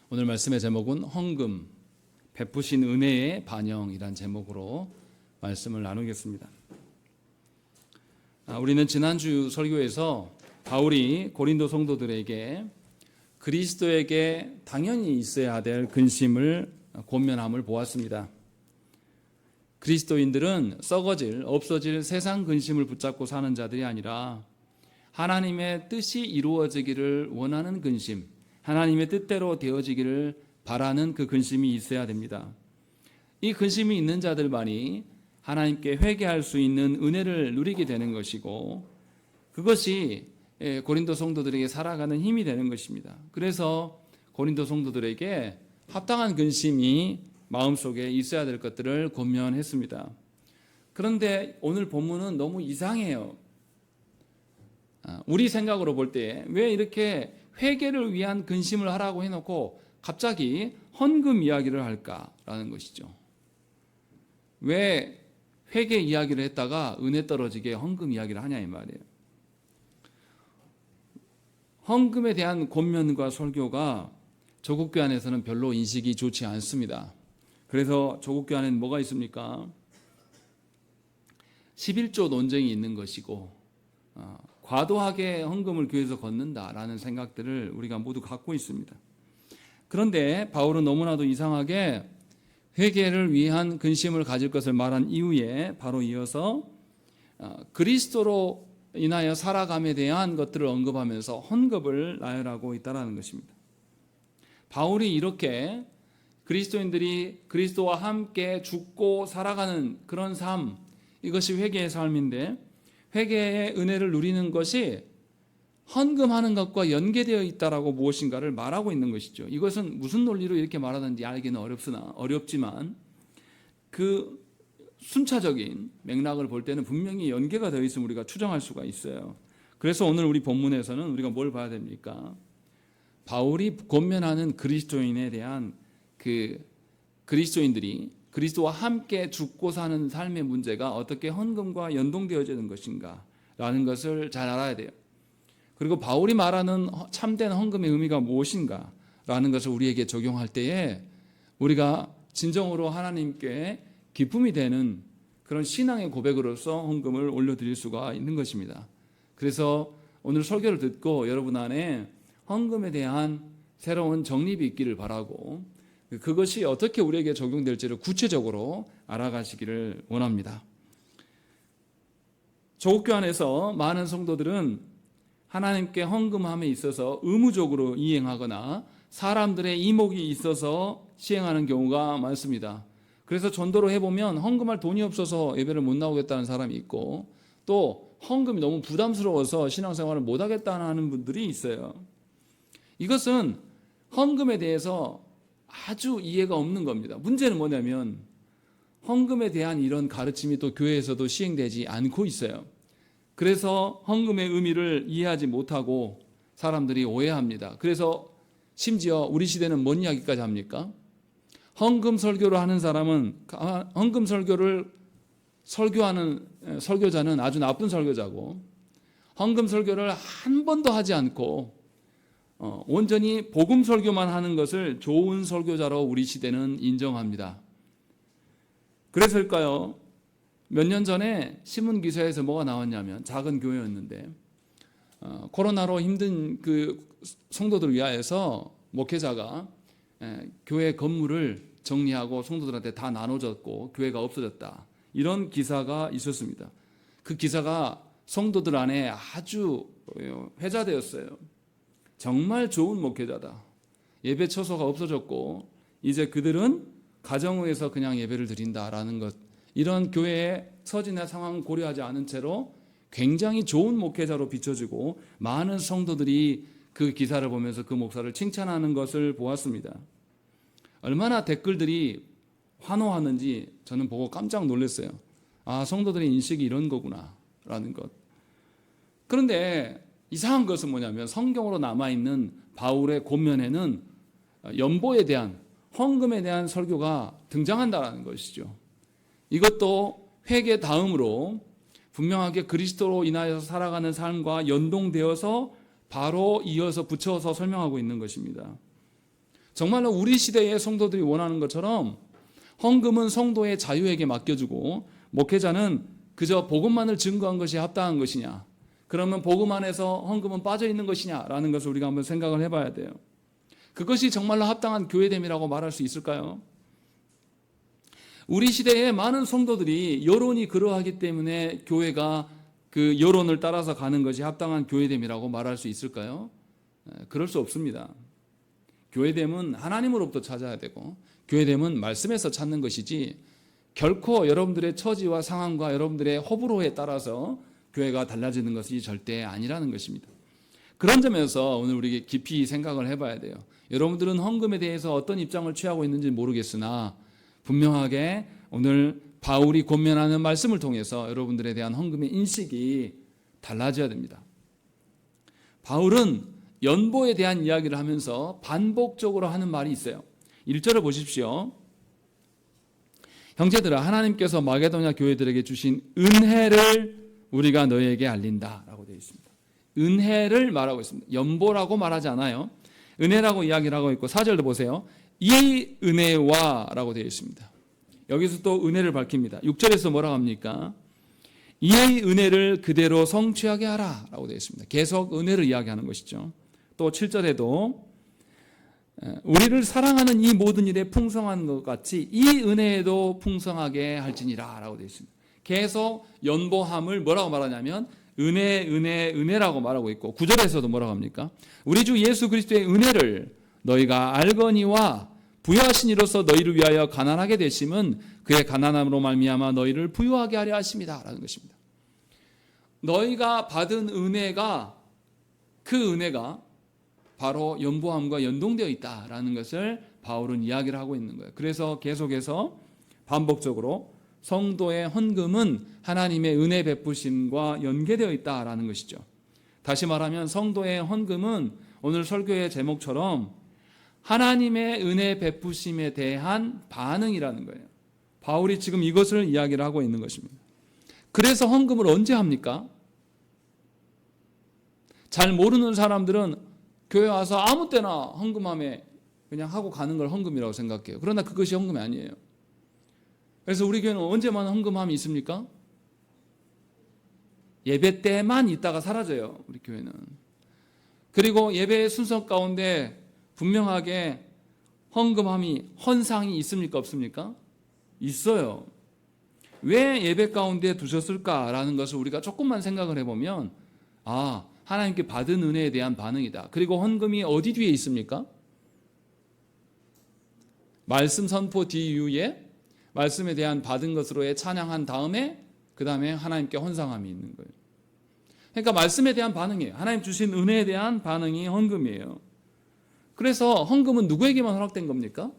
오늘 말씀의 제목은 헌금, 베푸신 은혜의 반영이란 제목으로 말씀을 나누겠습니다. 우리는 지난주 설교에서 바울이 고린도 성도들에게 그리스도에게 당연히 있어야 될 근심을 권면함을 보았습니다. 그리스도인들은 썩어질, 없어질 세상 근심을 붙잡고 사는 자들이 아니라 하나님의 뜻이 이루어지기를 원하는 근심, 하나님의 뜻대로 되어지기를 바라는 그 근심이 있어야 됩니다. 이 근심이 있는 자들만이 하나님께 회개할 수 있는 은혜를 누리게 되는 것이고, 그것이 고린도 성도들에게 살아가는 힘이 되는 것입니다. 그래서 고린도 성도들에게 합당한 근심이 마음속에 있어야 될 것들을 권면했습니다. 그런데 오늘 본문은 너무 이상해요. 우리 생각으로 볼 때 왜 이렇게 회개를 위한 근심을 하라고 해놓고 갑자기 헌금 이야기를 할까라는 것이죠. 왜 회개 이야기를 했다가 은혜 떨어지게 헌금 이야기를 하냐 이 말이에요. 헌금에 대한 권면과 설교가 조국교회 안에서는 별로 인식이 좋지 않습니다. 그래서 조국교회 안에는 뭐가 있습니까? 11조 논쟁이 있는 것이고, 과도하게 헌금을 교회에서 걷는다라는 생각들을 우리가 모두 갖고 있습니다. 그런데 바울은 너무나도 이상하게 회개를 위한 근심을 가질 것을 말한 이후에 바로 이어서 그리스도로 인하여 살아감에 대한 것들을 언급하면서 헌금을 나열하고 있다는 것입니다. 바울이 이렇게 그리스도인들이 그리스도와 함께 죽고 살아가는 그런 삶, 이것이 회개의 삶인데, 회개의 은혜를 누리는 것이 헌금하는 것과 연계되어 있다라고 무엇인가를 말하고 있는 것이죠. 이것은 무슨 논리로 이렇게 말하는지 알기는 어렵지만 그 순차적인 맥락을 볼 때는 분명히 연계가 되어 있음을 우리가 추정할 수가 있어요. 그래서 오늘 우리 본문에서는 우리가 뭘 봐야 됩니까? 바울이 권면하는 그리스도인에 대한 그 그리스도인들이 그리스도와 함께 죽고 사는 삶의 문제가 어떻게 헌금과 연동되어지는 것인가 라는 것을 잘 알아야 돼요. 그리고 바울이 말하는 참된 헌금의 의미가 무엇인가 라는 것을 우리에게 적용할 때에 우리가 진정으로 하나님께 기쁨이 되는 그런 신앙의 고백으로서 헌금을 올려드릴 수가 있는 것입니다. 그래서 오늘 설교를 듣고 여러분 안에 헌금에 대한 새로운 정립이 있기를 바라고, 그것이 어떻게 우리에게 적용될지를 구체적으로 알아가시기를 원합니다. 조국교 안에서 많은 성도들은 하나님께 헌금함에 있어서 의무적으로 이행하거나 사람들의 이목이 있어서 시행하는 경우가 많습니다. 그래서 전도를 해보면 헌금할 돈이 없어서 예배를 못 나오겠다는 사람이 있고, 또 헌금이 너무 부담스러워서 신앙생활을 못하겠다는 분들이 있어요. 이것은 헌금에 대해서 아주 이해가 없는 겁니다. 문제는 뭐냐면 헌금에 대한 이런 가르침이 또 교회에서도 시행되지 않고 있어요. 그래서 헌금의 의미를 이해하지 못하고 사람들이 오해합니다. 그래서 심지어 우리 시대는 뭔 이야기까지 합니까? 헌금 설교를 하는 사람은, 헌금 설교를 설교하는 설교자는 아주 나쁜 설교자고, 헌금 설교를 한 번도 하지 않고 온전히 복음 설교만 하는 것을 좋은 설교자로 우리 시대는 인정합니다. 그래서일까요? 몇 년 전에 신문 기사에서 뭐가 나왔냐면, 작은 교회였는데 코로나로 힘든 그 성도들을 위하여서 목회자가 교회 건물을 정리하고 성도들한테 다 나눠줬고 교회가 없어졌다, 이런 기사가 있었습니다. 그 기사가 성도들 안에 아주 회자되었어요. 정말 좋은 목회자다. 예배 처소가 없어졌고 이제 그들은 가정에서 그냥 예배를 드린다라는 것, 이런 교회의 처지나 상황을 고려하지 않은 채로 굉장히 좋은 목회자로 비춰지고 많은 성도들이 그 기사를 보면서 그 목사를 칭찬하는 것을 보았습니다. 얼마나 댓글들이 환호하는지 저는 보고 깜짝 놀랐어요. 아, 성도들의 인식이 이런 거구나 라는 것. 그런데 이상한 것은 뭐냐면 성경으로 남아있는 바울의 권면에는 연보에 대한, 헌금에 대한 설교가 등장한다는 것이죠. 이것도 회개 다음으로 분명하게 그리스도로 인하여서 살아가는 삶과 연동되어서 바로 이어서 붙여서 설명하고 있는 것입니다. 정말로 우리 시대의 성도들이 원하는 것처럼 헌금은 성도의 자유에게 맡겨주고 목회자는 그저 복음만을 증거한 것이 합당한 것이냐, 그러면 복음 안에서 헌금은 빠져 있는 것이냐라는 것을 우리가 한번 생각을 해봐야 돼요. 그것이 정말로 합당한 교회됨이라고 말할 수 있을까요? 우리 시대에 많은 성도들이 여론이 그러하기 때문에 교회가 그 여론을 따라서 가는 것이 합당한 교회됨이라고 말할 수 있을까요? 그럴 수 없습니다. 교회됨은 하나님으로부터 찾아야 되고 교회됨은 말씀에서 찾는 것이지 결코 여러분들의 처지와 상황과 여러분들의 호불호에 따라서 교회가 달라지는 것이 절대 아니라는 것입니다. 그런 점에서 오늘 우리 깊이 생각을 해봐야 돼요. 여러분들은 헌금에 대해서 어떤 입장을 취하고 있는지 모르겠으나 분명하게 오늘 바울이 권면하는 말씀을 통해서 여러분들에 대한 헌금의 인식이 달라져야 됩니다. 바울은 연보에 대한 이야기를 하면서 반복적으로 하는 말이 있어요. 1절을 보십시오. 형제들아, 하나님께서 마게도냐 교회들에게 주신 은혜를 우리가 너희에게 알린다 라고 되어 있습니다. 은혜를 말하고 있습니다. 연보라고 말하지 않아요. 은혜라고 이야기를 하고 있고 4절도 보세요. 이 은혜와 라고 되어 있습니다. 여기서 또 은혜를 밝힙니다. 6절에서 뭐라고 합니까? 이 은혜를 그대로 성취하게 하라 라고 되어 있습니다. 계속 은혜를 이야기하는 것이죠. 또 7절에도 우리를 사랑하는 이 모든 일에 풍성한 것 같이 이 은혜에도 풍성하게 할지니라 라고 되어 있습니다. 계속 연보함을 뭐라고 말하냐면 은혜라고 말하고 있고 9절에서도 뭐라고 합니까? 우리 주 예수 그리스도의 은혜를 너희가 알거니와 부유하신 이로서 너희를 위하여 가난하게 되심은 그의 가난함으로 말미암아 너희를 부유하게 하려 하심이다 라는 것입니다. 너희가 받은 은혜가 그 은혜가 바로 연보함과 연동되어 있다라는 것을 바울은 이야기를 하고 있는 거예요. 그래서 계속해서 반복적으로 성도의 헌금은 하나님의 은혜 베푸심과 연계되어 있다라는 것이죠. 다시 말하면 성도의 헌금은 오늘 설교의 제목처럼 하나님의 은혜 베푸심에 대한 반응이라는 거예요. 바울이 지금 이것을 이야기를 하고 있는 것입니다. 그래서 헌금을 언제 합니까? 잘 모르는 사람들은 교회 와서 아무 때나 헌금함에 그냥 하고 가는 걸 헌금이라고 생각해요. 그러나 그것이 헌금이 아니에요. 그래서 우리 교회는 언제만 헌금함이 있습니까? 예배 때만 있다가 사라져요. 우리 교회는. 그리고 예배의 순서 가운데 분명하게 헌금함이 헌상이 있습니까? 없습니까? 있어요. 왜 예배 가운데 두셨을까라는 것을 우리가 조금만 생각을 해보면 하나님께 받은 은혜에 대한 반응이다. 그리고 헌금이 어디 뒤에 있습니까? 말씀 선포 뒤이후에 말씀에 대한 받은 것으로의 찬양한 다음에 그 다음에 하나님께 헌상함이 있는 거예요. 그러니까 말씀에 대한 반응이에요. 하나님 주신 은혜에 대한 반응이 헌금이에요. 그래서 헌금은 누구에게만 허락된 겁니까?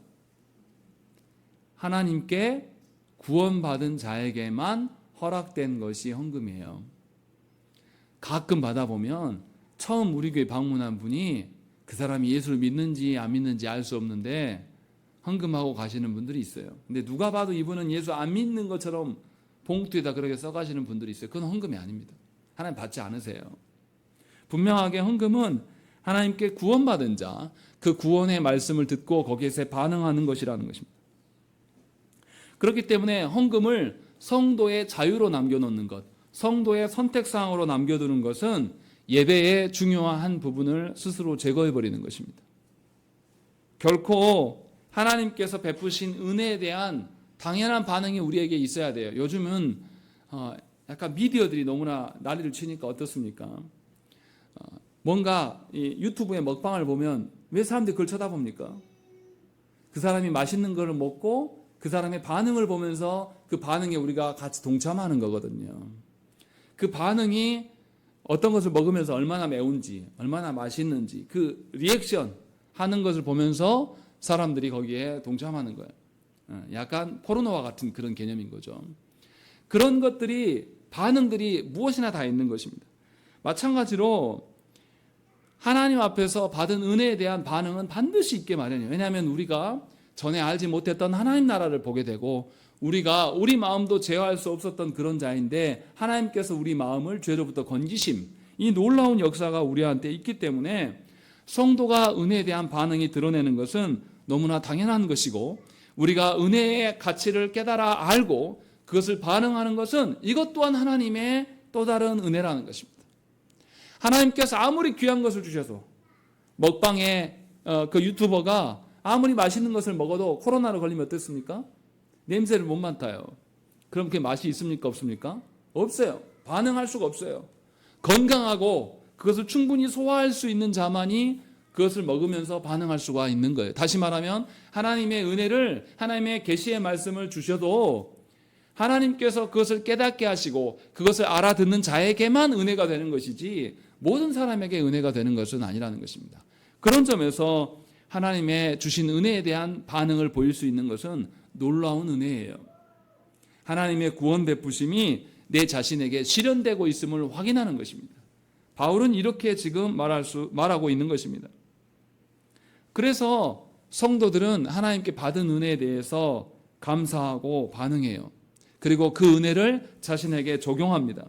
하나님께 구원받은 자에게만 허락된 것이 헌금이에요. 가끔 받아보면 처음 우리 교회 방문한 분이 그 사람이 예수를 믿는지 안 믿는지 알 수 없는데 헌금하고 가시는 분들이 있어요. 근데 누가 봐도 이분은 예수 안 믿는 것처럼 봉투에다 그렇게 써가시는 분들이 있어요. 그건 헌금이 아닙니다. 하나님 받지 않으세요. 분명하게 헌금은 하나님께 구원받은 자, 그 구원의 말씀을 듣고 거기에서 반응하는 것이라는 것입니다. 그렇기 때문에 헌금을 성도의 자유로 남겨놓는 것, 성도의 선택사항으로 남겨두는 것은 예배의 중요한 한 부분을 스스로 제거해버리는 것입니다. 결코 하나님께서 베푸신 은혜에 대한 당연한 반응이 우리에게 있어야 돼요. 요즘은 약간 미디어들이 너무나 난리를 치니까 어떻습니까? 뭔가 유튜브에 먹방을 보면 왜 사람들이 그걸 쳐다봅니까? 그 사람이 맛있는 걸 먹고 그 사람의 반응을 보면서 그 반응에 우리가 같이 동참하는 거거든요. 그 반응이 어떤 것을 먹으면서 얼마나 매운지, 얼마나 맛있는지 그 리액션 하는 것을 보면서 사람들이 거기에 동참하는 거예요. 약간 포르노와 같은 그런 개념인 거죠. 그런 것들이 반응들이 무엇이나 다 있는 것입니다. 마찬가지로 하나님 앞에서 받은 은혜에 대한 반응은 반드시 있게 마련이에요. 왜냐하면 우리가 전에 알지 못했던 하나님 나라를 보게 되고 우리가 우리 마음도 제어할 수 없었던 그런 자인데 하나님께서 우리 마음을 죄로부터 건지심, 이 놀라운 역사가 우리한테 있기 때문에 성도가 은혜에 대한 반응이 드러내는 것은 너무나 당연한 것이고, 우리가 은혜의 가치를 깨달아 알고 그것을 반응하는 것은 이것 또한 하나님의 또 다른 은혜라는 것입니다. 하나님께서 아무리 귀한 것을 주셔서, 먹방에 그 유튜버가 아무리 맛있는 것을 먹어도 코로나로 걸리면 어떻습니까? 냄새를 못 맡아요. 그럼 그게 맛이 있습니까? 없습니까? 없어요. 반응할 수가 없어요. 건강하고 그것을 충분히 소화할 수 있는 자만이 그것을 먹으면서 반응할 수가 있는 거예요. 다시 말하면 하나님의 은혜를, 하나님의 계시의 말씀을 주셔도 하나님께서 그것을 깨닫게 하시고 그것을 알아듣는 자에게만 은혜가 되는 것이지 모든 사람에게 은혜가 되는 것은 아니라는 것입니다. 그런 점에서 하나님의 주신 은혜에 대한 반응을 보일 수 있는 것은 놀라운 은혜예요. 하나님의 구원 베푸심이 내 자신에게 실현되고 있음을 확인하는 것입니다. 바울은 이렇게 지금 말하고 있는 것입니다. 그래서 성도들은 하나님께 받은 은혜에 대해서 감사하고 반응해요. 그리고 그 은혜를 자신에게 적용합니다.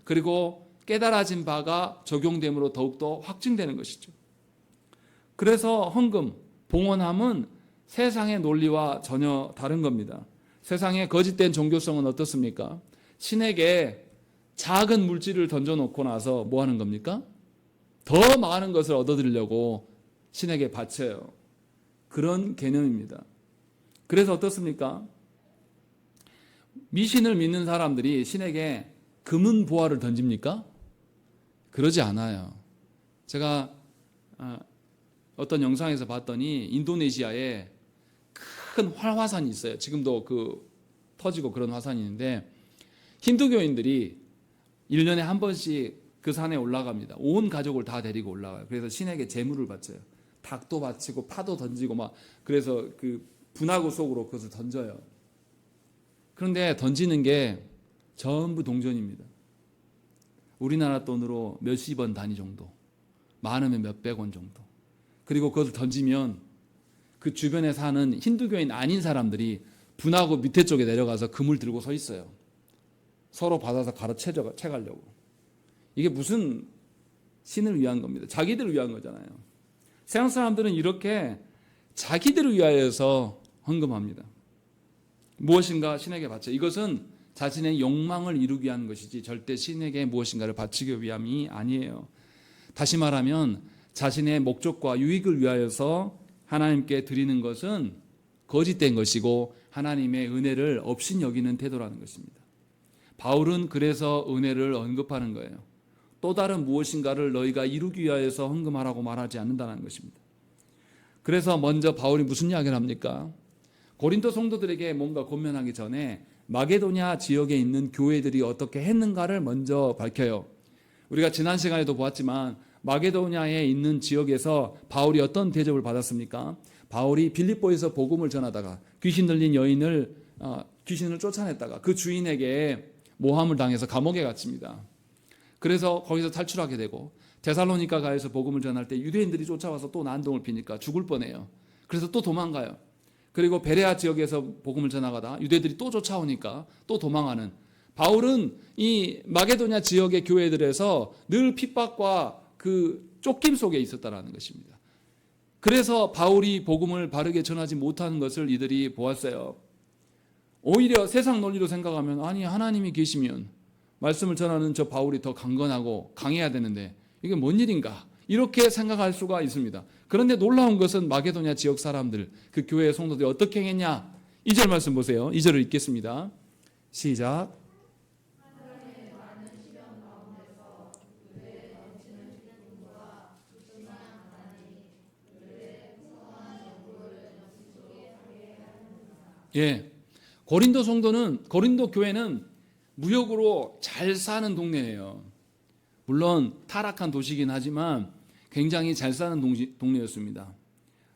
그리고 깨달아진 바가 적용됨으로 더욱더 확증되는 것이죠. 그래서 헌금, 봉헌함은 세상의 논리와 전혀 다른 겁니다. 세상의 거짓된 종교성은 어떻습니까? 신에게 작은 물질을 던져놓고 나서 뭐 하는 겁니까? 더 많은 것을 얻어들려고 신에게 바쳐요. 그런 개념입니다. 그래서 어떻습니까? 미신을 믿는 사람들이 신에게 금은 보화를 던집니까? 그러지 않아요. 제가 어떤 영상에서 봤더니 인도네시아에 큰 활화산이 있어요. 지금도 터지고 그런 화산이 있는데 힌두교인들이 1년에 한 번씩 그 산에 올라갑니다. 온 가족을 다 데리고 올라가요. 그래서 신에게 제물을 바쳐요. 닭도 바치고 파도 던지고 그래서 그 분화구 속으로 그것을 던져요. 그런데 던지는 게 전부 동전입니다. 우리나라 돈으로 몇십 원 단위 정도, 많으면 몇백 원 정도. 그리고 그것을 던지면 그 주변에 사는 힌두교인 아닌 사람들이 분화구 밑에 쪽에 내려가서 금을 들고 서 있어요. 서로 받아서 가로채가려고. 이게 무슨 신을 위한 겁니다. 자기들을 위한 거잖아요. 세상 사람들은 이렇게 자기들을 위하여서 헌금합니다. 무엇인가 신에게 바쳐. 이것은 자신의 욕망을 이루기 위한 것이지 절대 신에게 무엇인가를 바치기 위함이 아니에요. 다시 말하면 자신의 목적과 유익을 위하여서 하나님께 드리는 것은 거짓된 것이고 하나님의 은혜를 업신여기는 태도라는 것입니다. 바울은 그래서 은혜를 언급하는 거예요. 또 다른 무엇인가를 너희가 이루기 위하여서 헌금하라고 말하지 않는다는 것입니다. 그래서 먼저 바울이 무슨 이야기를 합니까? 고린도 성도들에게 뭔가 권면하기 전에 마게도냐 지역에 있는 교회들이 어떻게 했는가를 먼저 밝혀요. 우리가 지난 시간에도 보았지만 마게도냐에 있는 지역에서 바울이 어떤 대접을 받았습니까? 바울이 빌립보에서 복음을 전하다가 귀신 들린 여인을 귀신을 쫓아냈다가 그 주인에게 모함을 당해서 감옥에 갇힙니다. 그래서 거기서 탈출하게 되고 데살로니가 가에서 복음을 전할 때 유대인들이 쫓아와서 또 난동을 피니까 죽을 뻔해요. 그래서 또 도망가요. 그리고 베레아 지역에서 복음을 전하다가 유대들이 또 쫓아오니까 또 도망하는, 바울은 이 마게도냐 지역의 교회들에서 늘 핍박과 그 쫓김 속에 있었다라는 것입니다. 그래서 바울이 복음을 바르게 전하지 못하는 것을 이들이 보았어요. 오히려 세상 논리로 생각하면 아니 하나님이 계시면 말씀을 전하는 저 바울이 더 강건하고 강해야 되는데 이게 뭔 일인가 이렇게 생각할 수가 있습니다. 그런데 놀라운 것은 마게도냐 지역 사람들, 그 교회의 성도들이 어떻게 했냐. 2절 말씀 보세요. 2절을 읽겠습니다. 시작. 예, 고린도 교회는 무역으로 잘 사는 동네예요. 물론 타락한 도시이긴 하지만 굉장히 잘 사는 동네였습니다.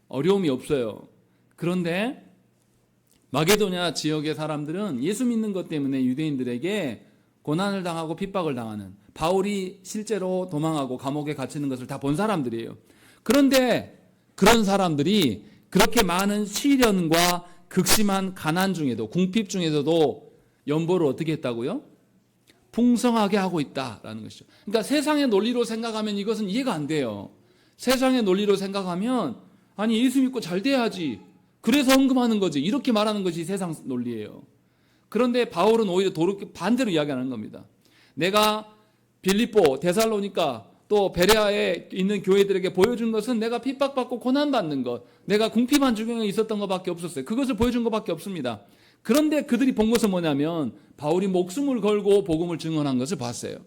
어려움이 없어요. 그런데 마게도냐 지역의 사람들은 예수 믿는 것 때문에 유대인들에게 고난을 당하고 핍박을 당하는, 바울이 실제로 도망하고 감옥에 갇히는 것을 다 본 사람들이에요. 그런데 그런 사람들이 그렇게 많은 시련과 극심한 가난 중에도, 궁핍 중에서도 연보를 어떻게 했다고요? 풍성하게 하고 있다라는 것이죠. 그러니까 세상의 논리로 생각하면 이것은 이해가 안 돼요. 세상의 논리로 생각하면 아니 예수 믿고 잘 돼야지. 그래서 헌금하는 거지. 이렇게 말하는 것이 세상 논리예요. 그런데 바울은 오히려 반대로 이야기하는 겁니다. 내가 빌립보, 데살로니가 또 베레아에 있는 교회들에게 보여준 것은 내가 핍박받고 고난받는 것, 내가 궁핍한 중에 있었던 것밖에 없었어요. 그것을 보여준 것밖에 없습니다. 그런데 그들이 본 것은 뭐냐면 바울이 목숨을 걸고 복음을 증언한 것을 봤어요.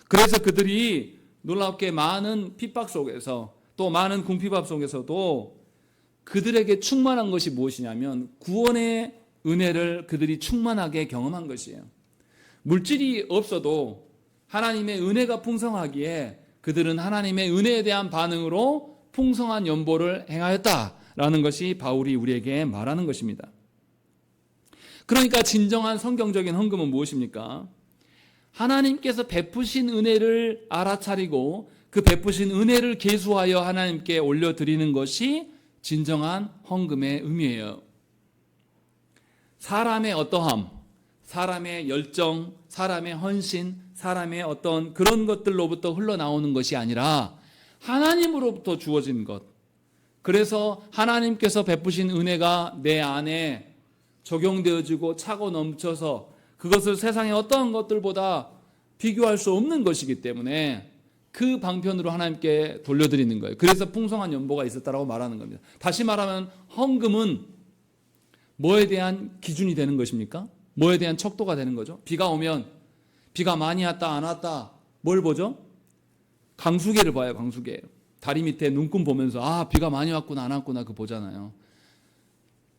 그래서 그들이 놀랍게 많은 핍박 속에서 또 많은 궁핍함 속에서도 그들에게 충만한 것이 무엇이냐면 구원의 은혜를 그들이 충만하게 경험한 것이에요. 물질이 없어도 하나님의 은혜가 풍성하기에 그들은 하나님의 은혜에 대한 반응으로 풍성한 연보를 행하였다라는 것이 바울이 우리에게 말하는 것입니다. 그러니까 진정한 성경적인 헌금은 무엇입니까? 하나님께서 베푸신 은혜를 알아차리고 그 베푸신 은혜를 계수하여 하나님께 올려드리는 것이 진정한 헌금의 의미예요. 사람의 어떠함, 사람의 열정, 사람의 헌신, 사람의 어떤 그런 것들로부터 흘러나오는 것이 아니라 하나님으로부터 주어진 것. 그래서 하나님께서 베푸신 은혜가 내 안에 적용되어지고 차고 넘쳐서 그것을 세상의 어떠한 것들보다 비교할 수 없는 것이기 때문에 그 방편으로 하나님께 돌려드리는 거예요. 그래서 풍성한 연보가 있었다라고 말하는 겁니다. 다시 말하면 헌금은 뭐에 대한 기준이 되는 것입니까? 뭐에 대한 척도가 되는 거죠? 비가 오면 비가 많이 왔다 안 왔다 뭘 보죠? 강수계를 봐요. 강수계. 다리 밑에 눈금 보면서 아 비가 많이 왔구나 안 왔구나 그거 보잖아요.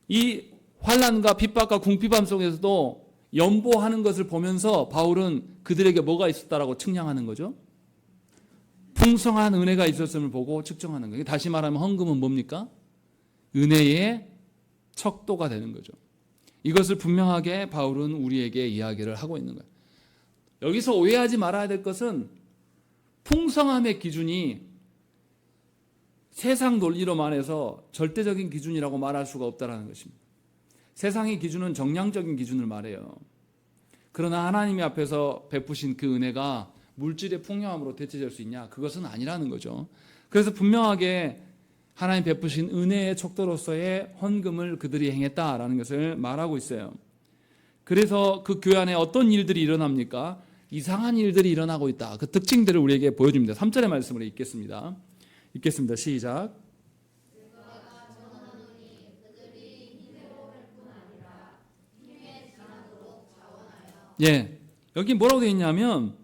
이 환난과 핍박과 궁핍함 속에서도 연보하는 것을 보면서 바울은 그들에게 뭐가 있었다라고 측량하는 거죠? 풍성한 은혜가 있었음을 보고 측정하는 거예요. 다시 말하면 헌금은 뭡니까? 은혜의 척도가 되는 거죠. 이것을 분명하게 바울은 우리에게 이야기를 하고 있는 거예요. 여기서 오해하지 말아야 될 것은 풍성함의 기준이 세상 논리로만 해서 절대적인 기준이라고 말할 수가 없다는 것입니다. 세상의 기준은 정량적인 기준을 말해요. 그러나 하나님의 앞에서 베푸신 그 은혜가 물질의 풍요함으로 대체될 수 있냐? 그것은 아니라는 거죠. 그래서 분명하게 하나님 베푸신 은혜의 척도로서의 헌금을 그들이 행했다라는 것을 말하고 있어요. 그래서 그 교회 안에 어떤 일들이 일어납니까? 이상한 일들이 일어나고 있다. 그 특징들을 우리에게 보여줍니다. 3절의 말씀을 읽겠습니다. 시작. 예, 여기 뭐라고 되어 있냐면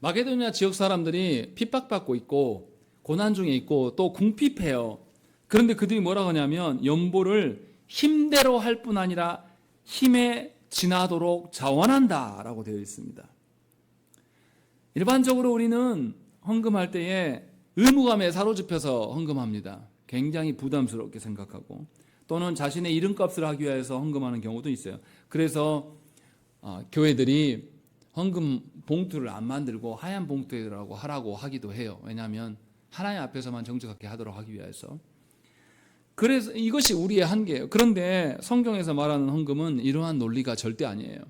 마게도니아 지역 사람들이 핍박받고 있고 고난 중에 있고 또 궁핍해요. 그런데 그들이 뭐라고 하냐면 연보를 힘대로 할 뿐 아니라 힘에 지나도록 자원한다라고 되어 있습니다. 일반적으로 우리는 헌금할 때에 의무감에 사로잡혀서 헌금합니다. 굉장히 부담스럽게 생각하고 또는 자신의 이름값을 하기 위해서 헌금하는 경우도 있어요. 그래서 교회들이 헌금 봉투를 안 만들고 하얀 봉투라고 하라고 하기도 해요. 왜냐하면 하나님 앞에서만 정직하게 하도록 하기 위해서. 그래서 이것이 우리의 한계예요. 그런데 성경에서 말하는 헌금은 이러한 논리가 절대 아니에요.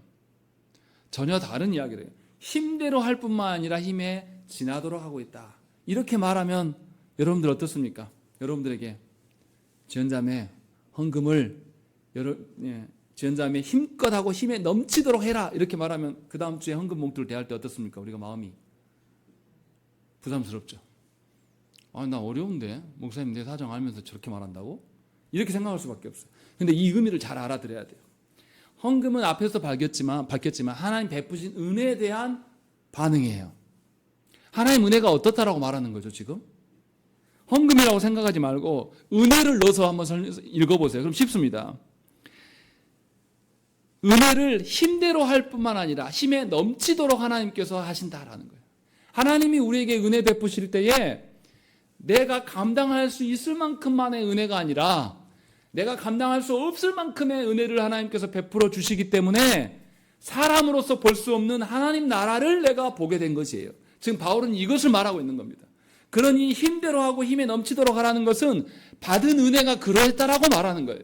전혀 다른 이야기를 해요. 힘대로 할 뿐만 아니라 힘에 지나도록 하고 있다. 이렇게 말하면 여러분들 어떻습니까? 여러분들에게 지연자매 헌금을 지연자매 힘껏 하고 힘에 넘치도록 해라 이렇게 말하면 그 다음 주에 헌금 봉투를 대할 때 어떻습니까? 우리가 마음이 부담스럽죠. 나 어려운데 목사님 내 사정 알면서 저렇게 말한다고? 이렇게 생각할 수밖에 없어요. 근데 이 의미를 잘 알아들어야 돼요. 헌금은 앞에서 밝혔지만 하나님 베푸신 은혜에 대한 반응이에요. 하나님 은혜가 어떻다라고 말하는 거죠 지금? 헌금이라고 생각하지 말고 은혜를 넣어서 한번 읽어보세요. 그럼 쉽습니다. 은혜를 힘대로 할 뿐만 아니라 힘에 넘치도록 하나님께서 하신다라는 거예요. 하나님이 우리에게 은혜 베푸실 때에 내가 감당할 수 있을 만큼만의 은혜가 아니라 내가 감당할 수 없을 만큼의 은혜를 하나님께서 베풀어 주시기 때문에 사람으로서 볼 수 없는 하나님 나라를 내가 보게 된 것이에요. 지금 바울은 이것을 말하고 있는 겁니다. 그러니 힘대로 하고 힘에 넘치도록 하라는 것은 받은 은혜가 그러했다라고 말하는 거예요.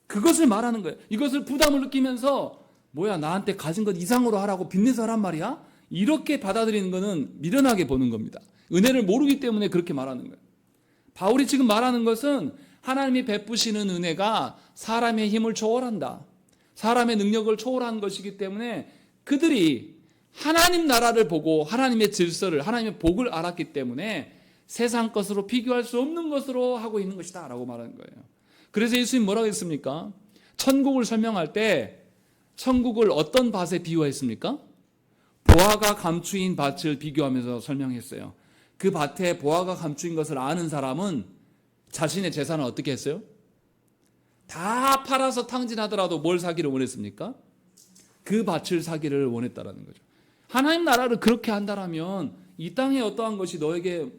그것을 말하는 거예요. 이것을 부담을 느끼면서 뭐야 나한테 가진 것 이상으로 하라고 빚내서 하란 말이야? 이렇게 받아들이는 것은 미련하게 보는 겁니다. 은혜를 모르기 때문에 그렇게 말하는 거예요. 바울이 지금 말하는 것은 하나님이 베푸시는 은혜가 사람의 힘을 초월한다. 사람의 능력을 초월한 것이기 때문에 그들이 하나님 나라를 보고 하나님의 질서를, 하나님의 복을 알았기 때문에 세상 것으로 비교할 수 없는 것으로 하고 있는 것이다 라고 말하는 거예요. 그래서 예수님 뭐라고 했습니까? 천국을 설명할 때 천국을 어떤 밭에 비유했습니까? 보화가 감추인 밭을 비교하면서 설명했어요. 그 밭에 보화가 감추인 것을 아는 사람은 자신의 재산을 어떻게 했어요? 다 팔아서 탕진하더라도 뭘 사기를 원했습니까? 그 밭을 사기를 원했다라는 거죠. 하나님 나라를 그렇게 한다라면 이 땅에 어떠한 것이 너에게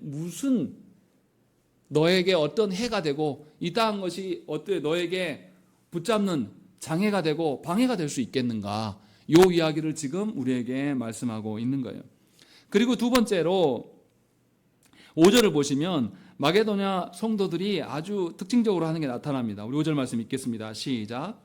어떤 해가 되고 이 땅 것이 너에게 붙잡는 장애가 되고 방해가 될 수 있겠는가? 이 이야기를 지금 우리에게 말씀하고 있는 거예요. 그리고 두 번째로 5절을 보시면 마게도냐 성도들이 아주 특징적으로 하는 게 나타납니다. 우리 5절 말씀 읽겠습니다. 시작.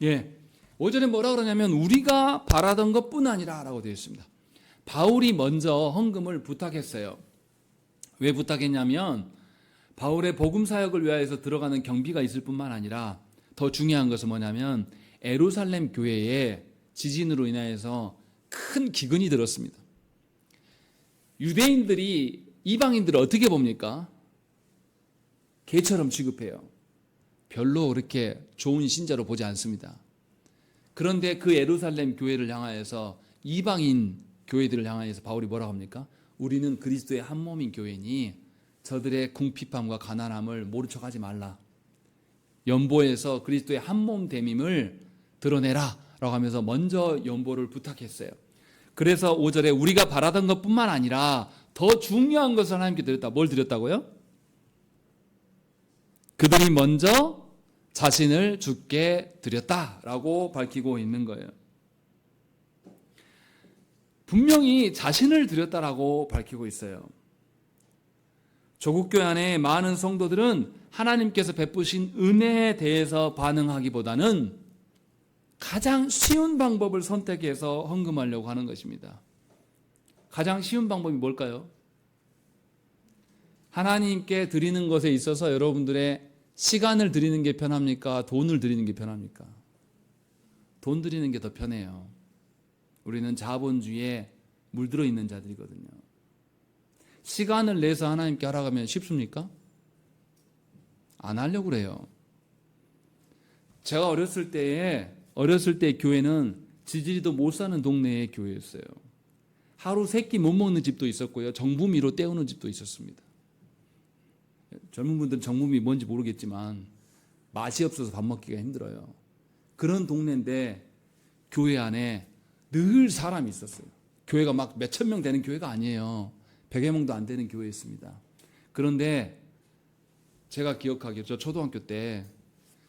예, 5절에 뭐라 그러냐면 우리가 바라던 것뿐 아니라 라고 되어 있습니다. 바울이 먼저 헌금을 부탁했어요. 왜 부탁했냐면 바울의 복음 사역을 위하여서 들어가는 경비가 있을 뿐만 아니라 더 중요한 것은 뭐냐면 예루살렘 교회에 지진으로 인하여서 큰 기근이 들었습니다. 유대인들이 이방인들을 어떻게 봅니까? 개처럼 취급해요. 별로 그렇게 좋은 신자로 보지 않습니다. 그런데 그 예루살렘 교회를 향하여서 이방인 교회들을 향하여서 바울이 뭐라고 합니까? 우리는 그리스도의 한 몸인 교회니 저들의 궁핍함과 가난함을 모른 척하지 말라. 연보에서 그리스도의 한 몸 됨임을 드러내라 라고 하면서 먼저 연보를 부탁했어요. 그래서 5절에 우리가 바라던 것뿐만 아니라 더 중요한 것을 하나님께 드렸다. 뭘 드렸다고요? 그들이 먼저 자신을 주께 드렸다라고 밝히고 있는 거예요. 분명히 자신을 드렸다라고 밝히고 있어요. 조국교회 안에 많은 성도들은 하나님께서 베푸신 은혜에 대해서 반응하기보다는 가장 쉬운 방법을 선택해서 헌금하려고 하는 것입니다. 가장 쉬운 방법이 뭘까요? 하나님께 드리는 것에 있어서 여러분들의 시간을 드리는 게 편합니까? 돈을 드리는 게 편합니까? 돈 드리는 게 더 편해요. 우리는 자본주의에 물들어 있는 자들이거든요. 시간을 내서 하나님께 하라고 하면 쉽습니까? 안 하려고 그래요. 제가 어렸을 때 교회는 지지리도 못 사는 동네의 교회였어요. 하루 3끼 못 먹는 집도 있었고요. 정부미로 때우는 집도 있었습니다. 젊은 분들은 정부미 뭔지 모르겠지만 맛이 없어서 밥 먹기가 힘들어요. 그런 동네인데 교회 안에 늘 사람이 있었어요. 교회가 막 몇천 명 되는 교회가 아니에요. 100여 명도 안 되는 교회였습니다. 그런데 제가 기억하기로 저 초등학교 때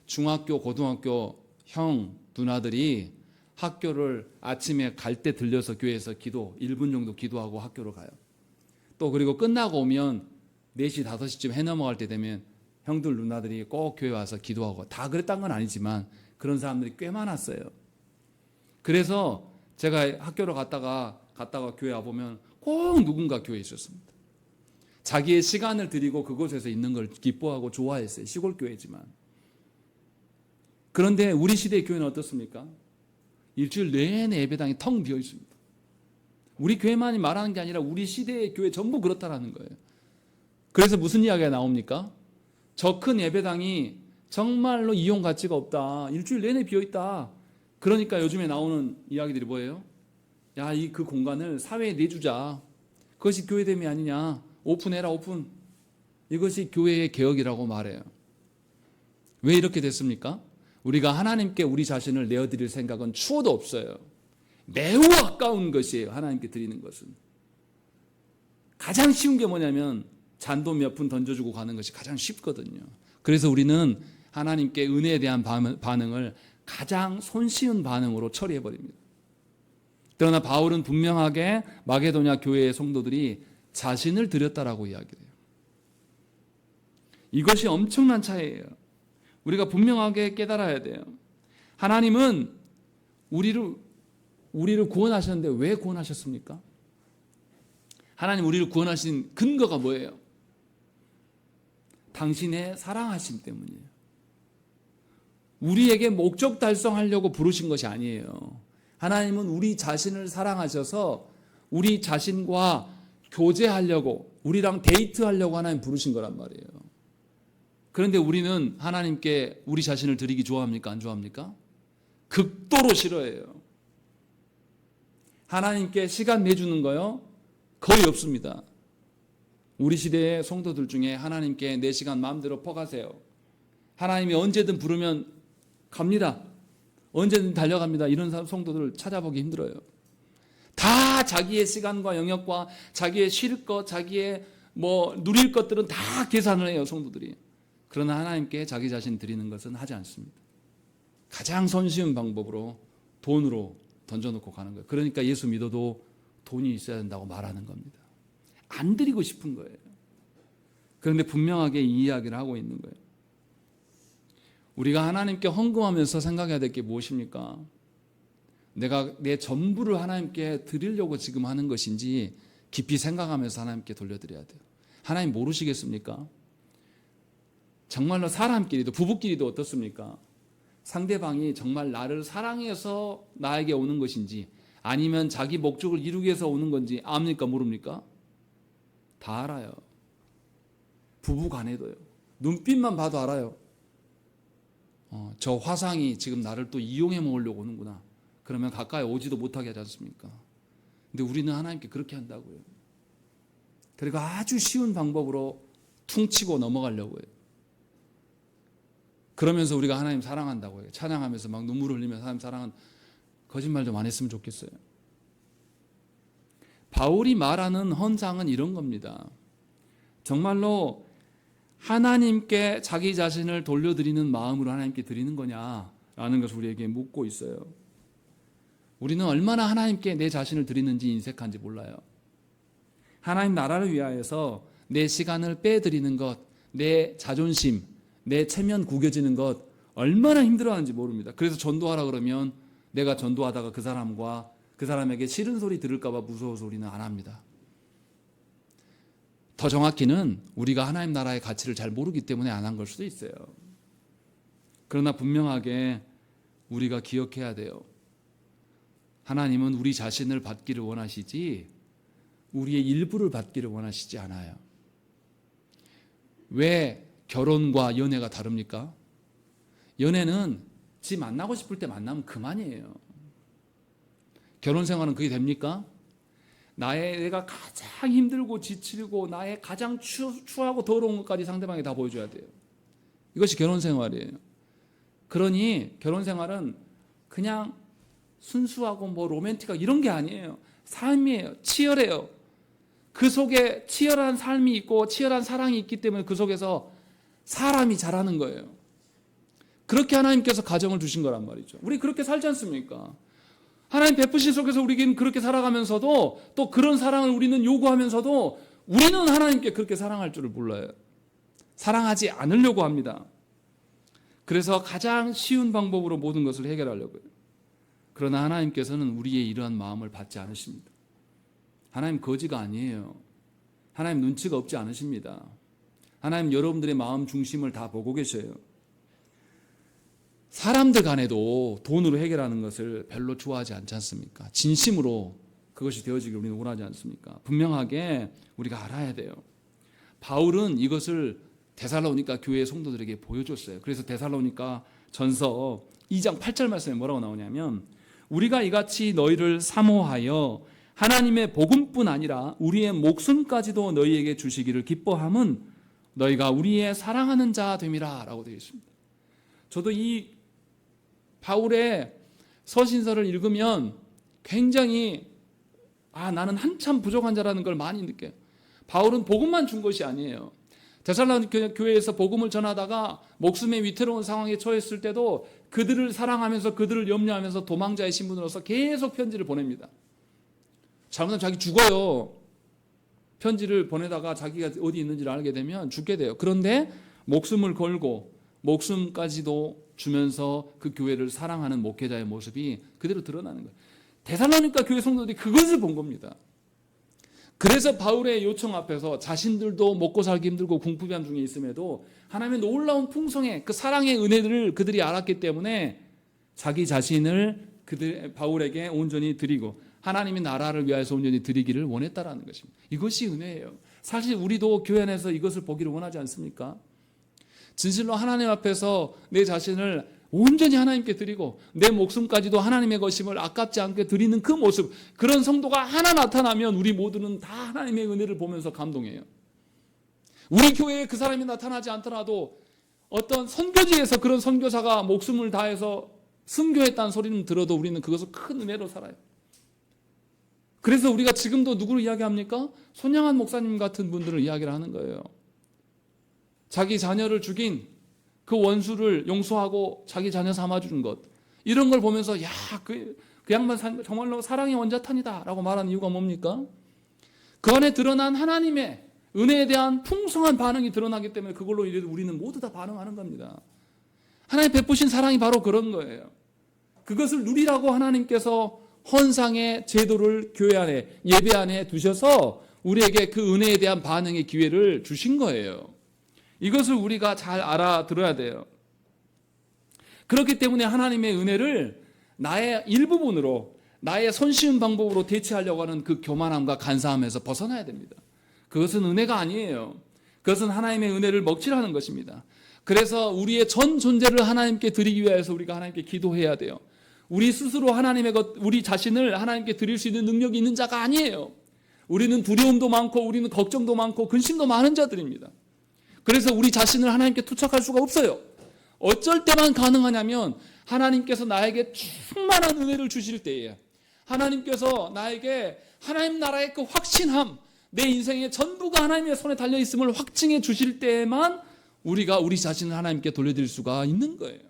중학교, 고등학교 형, 누나들이 학교를 아침에 갈 때 들려서 교회에서 1분 정도 기도하고 학교를 가요. 또 그리고 끝나고 오면 4시, 5시쯤 해 넘어갈 때 되면 형들, 누나들이 꼭 교회 와서 기도하고, 다 그랬던 건 아니지만 그런 사람들이 꽤 많았어요. 그래서 제가 학교를 갔다가 교회 와보면 꼭 누군가 교회에 있었습니다. 자기의 시간을 드리고 그곳에서 있는 걸 기뻐하고 좋아했어요. 시골 교회지만. 그런데 우리 시대의 교회는 어떻습니까? 일주일 내내 예배당이 텅 비어 있습니다. 우리 교회만이 말하는 게 아니라 우리 시대의 교회 전부 그렇다라는 거예요. 그래서 무슨 이야기가 나옵니까? 저 큰 예배당이 정말로 이용 가치가 없다. 일주일 내내 비어 있다. 그러니까 요즘에 나오는 이야기들이 뭐예요? 야, 그 공간을 사회에 내주자. 그것이 교회됨이 아니냐. 오픈해라, 오픈. 이것이 교회의 개혁이라고 말해요. 왜 이렇게 됐습니까? 우리가 하나님께 우리 자신을 내어드릴 생각은 추호도 없어요. 매우 아까운 것이에요. 하나님께 드리는 것은. 가장 쉬운 게 뭐냐면 잔돈 몇 푼 던져주고 가는 것이 가장 쉽거든요. 그래서 우리는 하나님께 은혜에 대한 반응을 가장 손쉬운 반응으로 처리해버립니다. 그러나 바울은 분명하게 마게도냐 교회의 성도들이 자신을 드렸다라고 이야기해요. 이것이 엄청난 차이예요. 우리가 분명하게 깨달아야 돼요. 하나님은 우리를 구원하셨는데 왜 구원하셨습니까? 하나님 우리를 구원하신 근거가 뭐예요? 당신의 사랑하심 때문이에요. 우리에게 목적 달성하려고 부르신 것이 아니에요. 하나님은 우리 자신을 사랑하셔서 우리 자신과 교제하려고, 우리랑 데이트하려고 하나님 부르신 거란 말이에요. 그런데 우리는 하나님께 우리 자신을 드리기 좋아합니까? 안 좋아합니까? 극도로 싫어해요. 하나님께 시간 내주는 거요? 거의 없습니다. 우리 시대의 성도들 중에 하나님께 내 시간 마음대로 퍼가세요. 하나님이 언제든 부르면 갑니다. 언제든 달려갑니다. 이런 성도들 찾아보기 힘들어요. 다 자기의 시간과 영역과 자기의 쉴 것, 자기의 누릴 것들은 다 계산을 해요, 성도들이. 그러나 하나님께 자기 자신 드리는 것은 하지 않습니다. 가장 손쉬운 방법으로 돈으로 던져놓고 가는 거예요. 그러니까 예수 믿어도 돈이 있어야 된다고 말하는 겁니다. 안 드리고 싶은 거예요. 그런데 분명하게 이 이야기를 하고 있는 거예요. 우리가 하나님께 헌금하면서 생각해야 될 게 무엇입니까? 내가 내 전부를 하나님께 드리려고 지금 하는 것인지 깊이 생각하면서 하나님께 돌려드려야 돼요. 하나님 모르시겠습니까? 정말로 사람끼리도, 부부끼리도 어떻습니까? 상대방이 정말 나를 사랑해서 나에게 오는 것인지 아니면 자기 목적을 이루기 위해서 오는 건지 압니까? 모릅니까? 다 알아요. 부부 간에도요. 눈빛만 봐도 알아요. 저 화상이 지금 나를 또 이용해 먹으려고 오는구나. 그러면 가까이 오지도 못하게 하지 않습니까? 근데 우리는 하나님께 그렇게 한다고요. 그리고 아주 쉬운 방법으로 퉁치고 넘어가려고 해요. 그러면서 우리가 하나님 사랑한다고 해요. 찬양하면서 막 눈물을 흘리면서 하나님 사랑한, 거짓말 좀 안 했으면 좋겠어요. 바울이 말하는 헌상은 이런 겁니다. 정말로 하나님께 자기 자신을 돌려드리는 마음으로 하나님께 드리는 거냐라는 것을 우리에게 묻고 있어요. 우리는 얼마나 하나님께 내 자신을 드리는지 인색한지 몰라요. 하나님 나라를 위하여서 내 시간을 빼드리는 것, 내 자존심, 내 체면 구겨지는 것 얼마나 힘들어하는지 모릅니다. 그래서 전도하라 그러면 내가 전도하다가 그 사람과 그 사람에게 싫은 소리 들을까 봐 무서워서 우리는 안 합니다. 더 정확히는 우리가 하나님 나라의 가치를 잘 모르기 때문에 안 한 걸 수도 있어요. 그러나 분명하게 우리가 기억해야 돼요. 하나님은 우리 자신을 받기를 원하시지 우리의 일부를 받기를 원하시지 않아요. 왜 결혼과 연애가 다릅니까? 연애는 지 만나고 싶을 때 만나면 그만이에요. 결혼 생활은 그게 됩니까? 내가 가장 힘들고 지치고 나의 가장 추하고 더러운 것까지 상대방에 다 보여줘야 돼요. 이것이 결혼 생활이에요. 그러니 결혼 생활은 그냥 순수하고 로맨틱하고 이런 게 아니에요. 삶이에요. 치열해요. 그 속에 치열한 삶이 있고 치열한 사랑이 있기 때문에 그 속에서 사람이 자라는 거예요. 그렇게 하나님께서 가정을 두신 거란 말이죠. 우리 그렇게 살지 않습니까? 하나님 베푸신 속에서 우리는 그렇게 살아가면서도 또 그런 사랑을 우리는 요구하면서도 우리는 하나님께 그렇게 사랑할 줄을 몰라요. 사랑하지 않으려고 합니다. 그래서 가장 쉬운 방법으로 모든 것을 해결하려고요. 그러나 하나님께서는 우리의 이러한 마음을 받지 않으십니다. 하나님 거지가 아니에요. 하나님 눈치가 없지 않으십니다. 하나님 여러분들의 마음 중심을 다 보고 계셔요. 사람들 간에도 돈으로 해결하는 것을 별로 좋아하지 않지 않습니까? 진심으로 그것이 되어지길 우리는 원하지 않습니까? 분명하게 우리가 알아야 돼요. 바울은 이것을 데살로니가 교회 성도들에게 보여줬어요. 그래서 데살로니가 전서 2장 8절 말씀에 뭐라고 나오냐면 우리가 이같이 너희를 사모하여 하나님의 복음뿐 아니라 우리의 목숨까지도 너희에게 주시기를 기뻐함은 너희가 우리의 사랑하는 자 됨이라 라고 되어 있습니다. 저도 이 바울의 서신서를 읽으면 굉장히 나는 한참 부족한 자라는 걸 많이 느껴요. 바울은 복음만 준 것이 아니에요. 데살로니가 교회에서 복음을 전하다가 목숨의 위태로운 상황에 처했을 때도 그들을 사랑하면서 그들을 염려하면서 도망자의 신분으로서 계속 편지를 보냅니다. 잘못하면 자기 죽어요. 편지를 보내다가 자기가 어디 있는지를 알게 되면 죽게 돼요. 그런데 목숨을 걸고 목숨까지도 주면서 그 교회를 사랑하는 목회자의 모습이 그대로 드러나는 거예요. 데살로니가 교회 성도들이 그것을 본 겁니다. 그래서 바울의 요청 앞에서 자신들도 먹고 살기 힘들고 궁핍함 중에 있음에도 하나님의 놀라운 풍성의 그 사랑의 은혜들을 그들이 알았기 때문에 자기 자신을 바울에게 온전히 드리고 하나님의 나라를 위하여서 온전히 드리기를 원했다라는 것입니다. 이것이 은혜예요. 사실 우리도 교회 안에서 이것을 보기를 원하지 않습니까? 진실로 하나님 앞에서 내 자신을 온전히 하나님께 드리고 내 목숨까지도 하나님의 것임을 아깝지 않게 드리는 그 모습, 그런 성도가 하나 나타나면 우리 모두는 다 하나님의 은혜를 보면서 감동해요. 우리 교회에 그 사람이 나타나지 않더라도 어떤 선교지에서 그런 선교사가 목숨을 다해서 순교했다는 소리는 들어도 우리는 그것을 큰 은혜로 살아요. 그래서 우리가 지금도 누구를 이야기합니까? 손양한 목사님 같은 분들을 이야기를 하는 거예요. 자기 자녀를 죽인 그 원수를 용서하고 자기 자녀 삼아주는 것, 이런 걸 보면서 그 양반 정말로 사랑의 원자탄이다 라고 말하는 이유가 뭡니까? 그 안에 드러난 하나님의 은혜에 대한 풍성한 반응이 드러나기 때문에 그걸로 우리는 모두 다 반응하는 겁니다. 하나님 베푸신 사랑이 바로 그런 거예요. 그것을 누리라고 하나님께서 헌상의 제도를 교회 안에, 예배 안에 두셔서 우리에게 그 은혜에 대한 반응의 기회를 주신 거예요. 이것을 우리가 잘 알아들어야 돼요. 그렇기 때문에 하나님의 은혜를 나의 일부분으로, 나의 손쉬운 방법으로 대체하려고 하는 그 교만함과 간사함에서 벗어나야 됩니다. 그것은 은혜가 아니에요. 그것은 하나님의 은혜를 먹칠하는 것입니다. 그래서 우리의 전 존재를 하나님께 드리기 위해서 우리가 하나님께 기도해야 돼요. 우리 스스로 우리 자신을 하나님께 드릴 수 있는 능력이 있는 자가 아니에요. 우리는 두려움도 많고 우리는 걱정도 많고 근심도 많은 자들입니다. 그래서 우리 자신을 하나님께 투척할 수가 없어요. 어쩔 때만 가능하냐면 하나님께서 나에게 충만한 은혜를 주실 때에, 하나님께서 나에게 하나님 나라의 그 확신함, 내 인생의 전부가 하나님의 손에 달려있음을 확증해 주실 때에만 우리가 우리 자신을 하나님께 돌려드릴 수가 있는 거예요.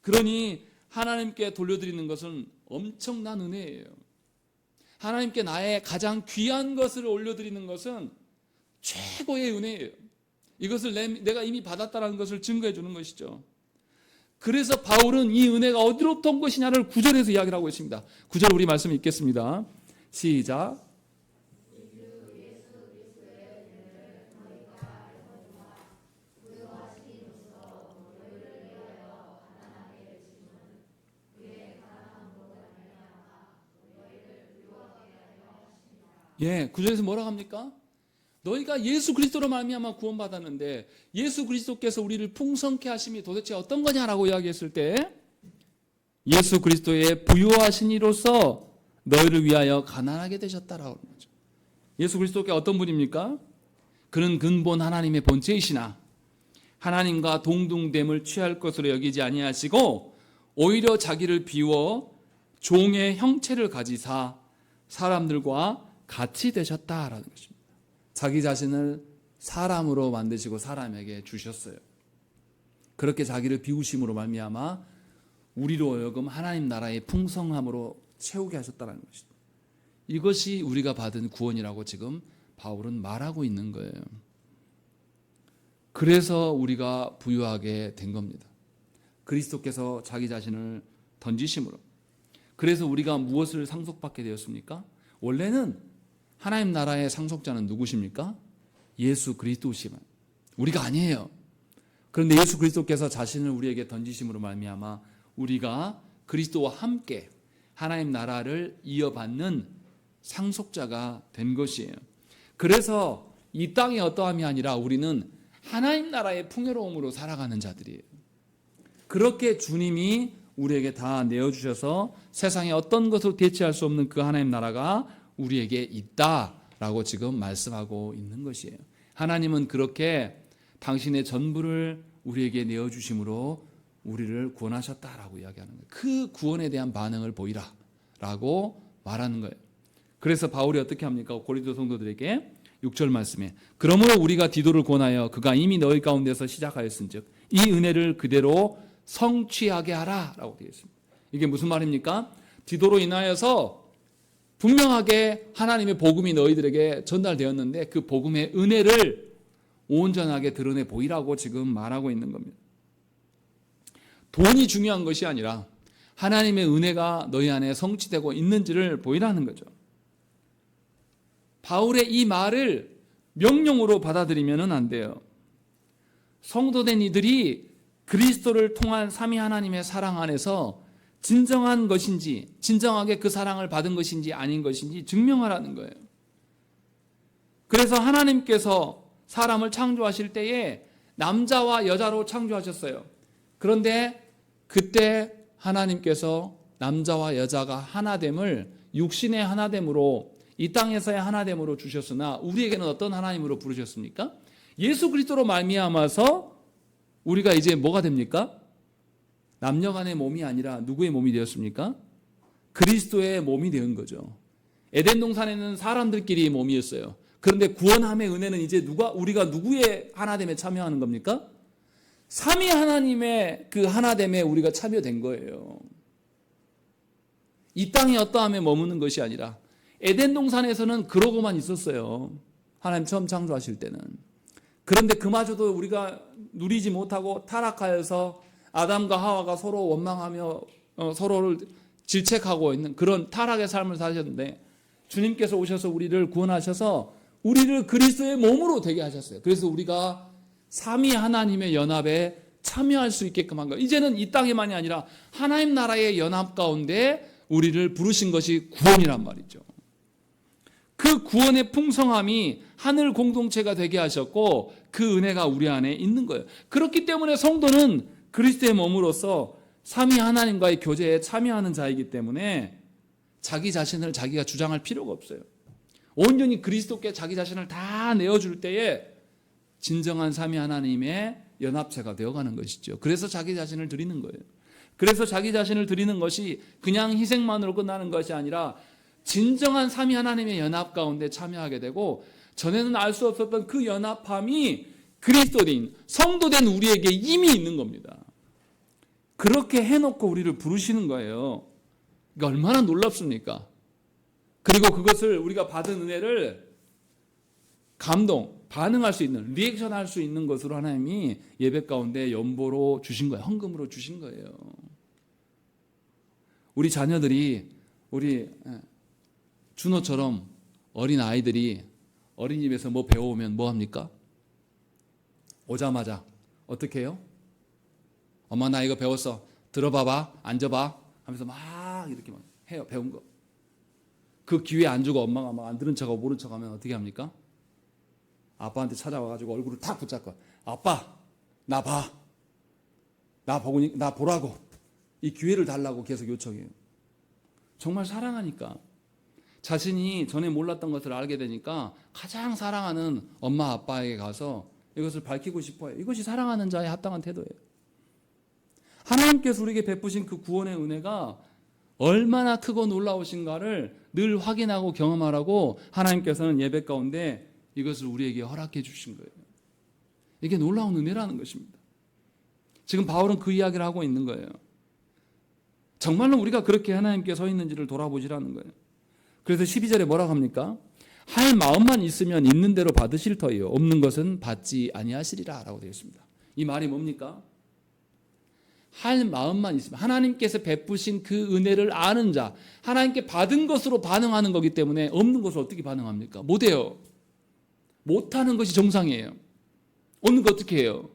그러니 하나님께 돌려드리는 것은 엄청난 은혜예요. 하나님께 나의 가장 귀한 것을 올려드리는 것은 최고의 은혜예요. 이것을 내가 이미 받았다는 것을 증거해 주는 것이죠. 그래서 바울은 이 은혜가 어디로부터 온 것이냐를 9절에서 이야기를 하고 있습니다. 9절 우리 말씀 읽겠습니다. 시작. 예, 9절에서 뭐라고 합니까? 너희가 예수 그리스도로 말미암아 구원받았는데 예수 그리스도께서 우리를 풍성케 하심이 도대체 어떤 거냐라고 이야기했을 때 예수 그리스도의 부요하신 이로서 너희를 위하여 가난하게 되셨다라고 하는 거죠. 예수 그리스도께 어떤 분입니까? 그는 근본 하나님의 본체이시나 하나님과 동등됨을 취할 것으로 여기지 아니하시고 오히려 자기를 비워 종의 형체를 가지사 사람들과 같이 되셨다라는 것입니다. 자기 자신을 사람으로 만드시고 사람에게 주셨어요. 그렇게 자기를 비우심으로 말미암아 우리로 하여금 하나님 나라의 풍성함으로 채우게 하셨다는 것입니다. 이것이 우리가 받은 구원이라고 지금 바울은 말하고 있는 거예요. 그래서 우리가 부유하게 된 겁니다. 그리스도께서 자기 자신을 던지심으로. 그래서 우리가 무엇을 상속받게 되었습니까? 원래는 하나님 나라의 상속자는 누구십니까? 예수 그리스도시만. 우리가 아니에요. 그런데 예수 그리스도께서 자신을 우리에게 던지심으로 말미암아 우리가 그리스도와 함께 하나님 나라를 이어받는 상속자가 된 것이에요. 그래서 이 땅의 어떠함이 아니라 우리는 하나님 나라의 풍요로움으로 살아가는 자들이에요. 그렇게 주님이 우리에게 다 내어주셔서 세상에 어떤 것으로 대체할 수 없는 그 하나님 나라가 우리에게 있다라고 지금 말씀하고 있는 것이에요. 하나님은 그렇게 당신의 전부를 우리에게 내어주심으로 우리를 구원하셨다라고 이야기하는 거예요. 그 구원에 대한 반응을 보이라라고 말하는 거예요. 그래서 바울이 어떻게 합니까? 고린도 성도들에게 6절 말씀에 그러므로 우리가 디도를 권하여 그가 이미 너희 가운데서 시작하였은즉 이 은혜를 그대로 성취하게 하라라고 되어 있습니다. 이게 무슨 말입니까? 디도로 인하여서 분명하게 하나님의 복음이 너희들에게 전달되었는데 그 복음의 은혜를 온전하게 드러내 보이라고 지금 말하고 있는 겁니다. 돈이 중요한 것이 아니라 하나님의 은혜가 너희 안에 성취되고 있는지를 보이라는 거죠. 바울의 이 말을 명령으로 받아들이면 안 돼요. 성도된 이들이 그리스도를 통한 삼위 하나님의 사랑 안에서 진정한 것인지, 진정하게 그 사랑을 받은 것인지 아닌 것인지 증명하라는 거예요. 그래서 하나님께서 사람을 창조하실 때에 남자와 여자로 창조하셨어요. 그런데 그때 하나님께서 남자와 여자가 하나됨을 육신의 하나됨으로, 이 땅에서의 하나됨으로 주셨으나 우리에게는 어떤 하나님으로 부르셨습니까? 예수 그리스도로 말미암아서 우리가 이제 뭐가 됩니까? 남녀간의 몸이 아니라 누구의 몸이 되었습니까? 그리스도의 몸이 된 거죠. 에덴 동산에는 사람들끼리 몸이었어요. 그런데 구원함의 은혜는 이제 우리가 누구의 하나됨에 참여하는 겁니까? 삼위 하나님의 그 하나됨에 우리가 참여된 거예요. 이 땅에 어떠함에 머무는 것이 아니라 에덴 동산에서는 그러고만 있었어요. 하나님 처음 창조하실 때는. 그런데 그마저도 우리가 누리지 못하고 타락하여서 아담과 하와가 서로 원망하며 서로를 질책하고 있는 그런 타락의 삶을 사셨는데, 주님께서 오셔서 우리를 구원하셔서 우리를 그리스도의 몸으로 되게 하셨어요. 그래서 우리가 삼위 하나님의 연합에 참여할 수 있게끔 한 거예요. 이제는 이 땅에만이 아니라 하나님 나라의 연합 가운데 우리를 부르신 것이 구원이란 말이죠. 그 구원의 풍성함이 하늘 공동체가 되게 하셨고 그 은혜가 우리 안에 있는 거예요. 그렇기 때문에 성도는 그리스도의 몸으로서 삼위 하나님과의 교제에 참여하는 자이기 때문에 자기 자신을 자기가 주장할 필요가 없어요. 온전히 그리스도께 자기 자신을 다 내어줄 때에 진정한 삼위 하나님의 연합체가 되어가는 것이죠. 그래서 자기 자신을 드리는 거예요. 그래서 자기 자신을 드리는 것이 그냥 희생만으로 끝나는 것이 아니라 진정한 삼위 하나님의 연합 가운데 참여하게 되고, 전에는 알 수 없었던 그 연합함이 그리스도인 성도된 우리에게 이미 있는 겁니다. 그렇게 해놓고 우리를 부르시는 거예요. 그러니까 얼마나 놀랍습니까? 그리고 그것을 우리가 받은 은혜를 반응할 수 있는, 리액션할 수 있는 것으로 하나님이 예배 가운데 연보로 주신 거예요. 헌금으로 주신 거예요. 우리 자녀들이, 우리 준호처럼 어린 아이들이 어린이집에서 뭐 배워오면 뭐 합니까? 오자마자 어떻게 해요? 엄마 나 이거 배웠어. 들어봐봐. 앉아봐. 하면서 막 이렇게 막 해요. 배운 거. 그 기회에 안 주고 엄마가 막 안 들은 척하고 모른 척하면 어떻게 합니까? 아빠한테 찾아와가지고 얼굴을 탁 붙잡고, 아빠 나 봐. 나 보라고. 이 기회를 달라고 계속 요청해요. 정말 사랑하니까. 자신이 전에 몰랐던 것을 알게 되니까 가장 사랑하는 엄마 아빠에게 가서 이것을 밝히고 싶어요. 이것이 사랑하는 자의 합당한 태도예요. 하나님께서 우리에게 베푸신 그 구원의 은혜가 얼마나 크고 놀라우신가를 늘 확인하고 경험하라고 하나님께서는 예배 가운데 이것을 우리에게 허락해 주신 거예요. 이게 놀라운 은혜라는 것입니다. 지금 바울은 그 이야기를 하고 있는 거예요. 정말로 우리가 그렇게 하나님께 서 있는지를 돌아보시라는 거예요. 그래서 12절에 뭐라고 합니까? 할 마음만 있으면 있는 대로 받으실 터이요 없는 것은 받지 아니하시리라 라고 되어 있습니다. 이 말이 뭡니까? 할 마음만 있으면, 하나님께서 베푸신 그 은혜를 아는 자, 하나님께 받은 것으로 반응하는 거기 때문에 없는 것을 어떻게 반응합니까? 못해요. 못하는 것이 정상이에요. 없는 거 어떻게 해요?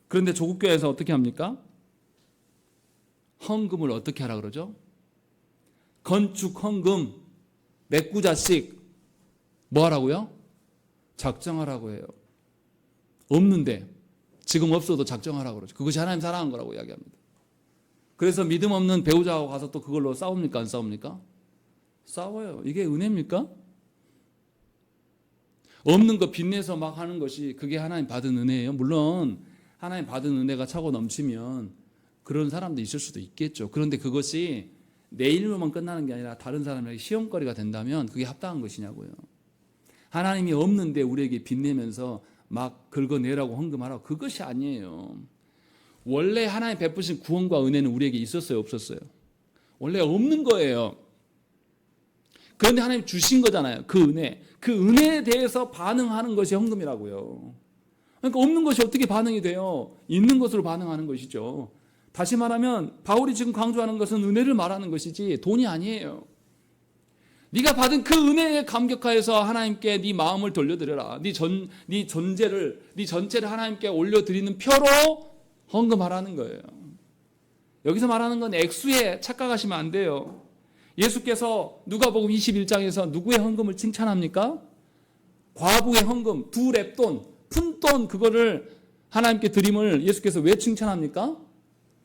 그런데 조국교회에서 어떻게 합니까? 헌금을 어떻게 하라 그러죠? 건축 헌금 몇 구자씩 뭐 하라고요? 작정하라고 해요. 없는데, 지금 없어도 작정하라고 그러죠. 그것이 하나님 사랑한 거라고 이야기합니다. 그래서 믿음 없는 배우자하고 가서 또 그걸로 싸웁니까? 안 싸웁니까? 싸워요. 이게 은혜입니까? 없는 거 빚내서 막 하는 것이 그게 하나님 받은 은혜예요. 물론 하나님 받은 은혜가 차고 넘치면 그런 사람도 있을 수도 있겠죠. 그런데 그것이 내 일로만 끝나는 게 아니라 다른 사람에게 시험거리가 된다면 그게 합당한 것이냐고요. 하나님이 없는데 우리에게 빚내면서 막 긁어내라고 헌금하라고, 그것이 아니에요. 원래 하나님 베푸신 구원과 은혜는 우리에게 있었어요, 없었어요? 원래 없는 거예요. 그런데 하나님 주신 거잖아요. 그 은혜에 대해서 반응하는 것이 헌금이라고요. 그러니까 없는 것이 어떻게 반응이 돼요? 있는 것으로 반응하는 것이죠. 다시 말하면 바울이 지금 강조하는 것은 은혜를 말하는 것이지 돈이 아니에요. 네가 받은 그 은혜에 감격하여서 하나님께 네 마음을 돌려드려라. 네 전체를 하나님께 올려드리는 표로 헌금하라는 거예요. 여기서 말하는 건 액수에 착각하시면 안 돼요. 예수께서 누가복음 21장에서 누구의 헌금을 칭찬합니까? 과부의 헌금, 2렙돈, 푼돈 그거를 하나님께 드림을 예수께서 왜 칭찬합니까?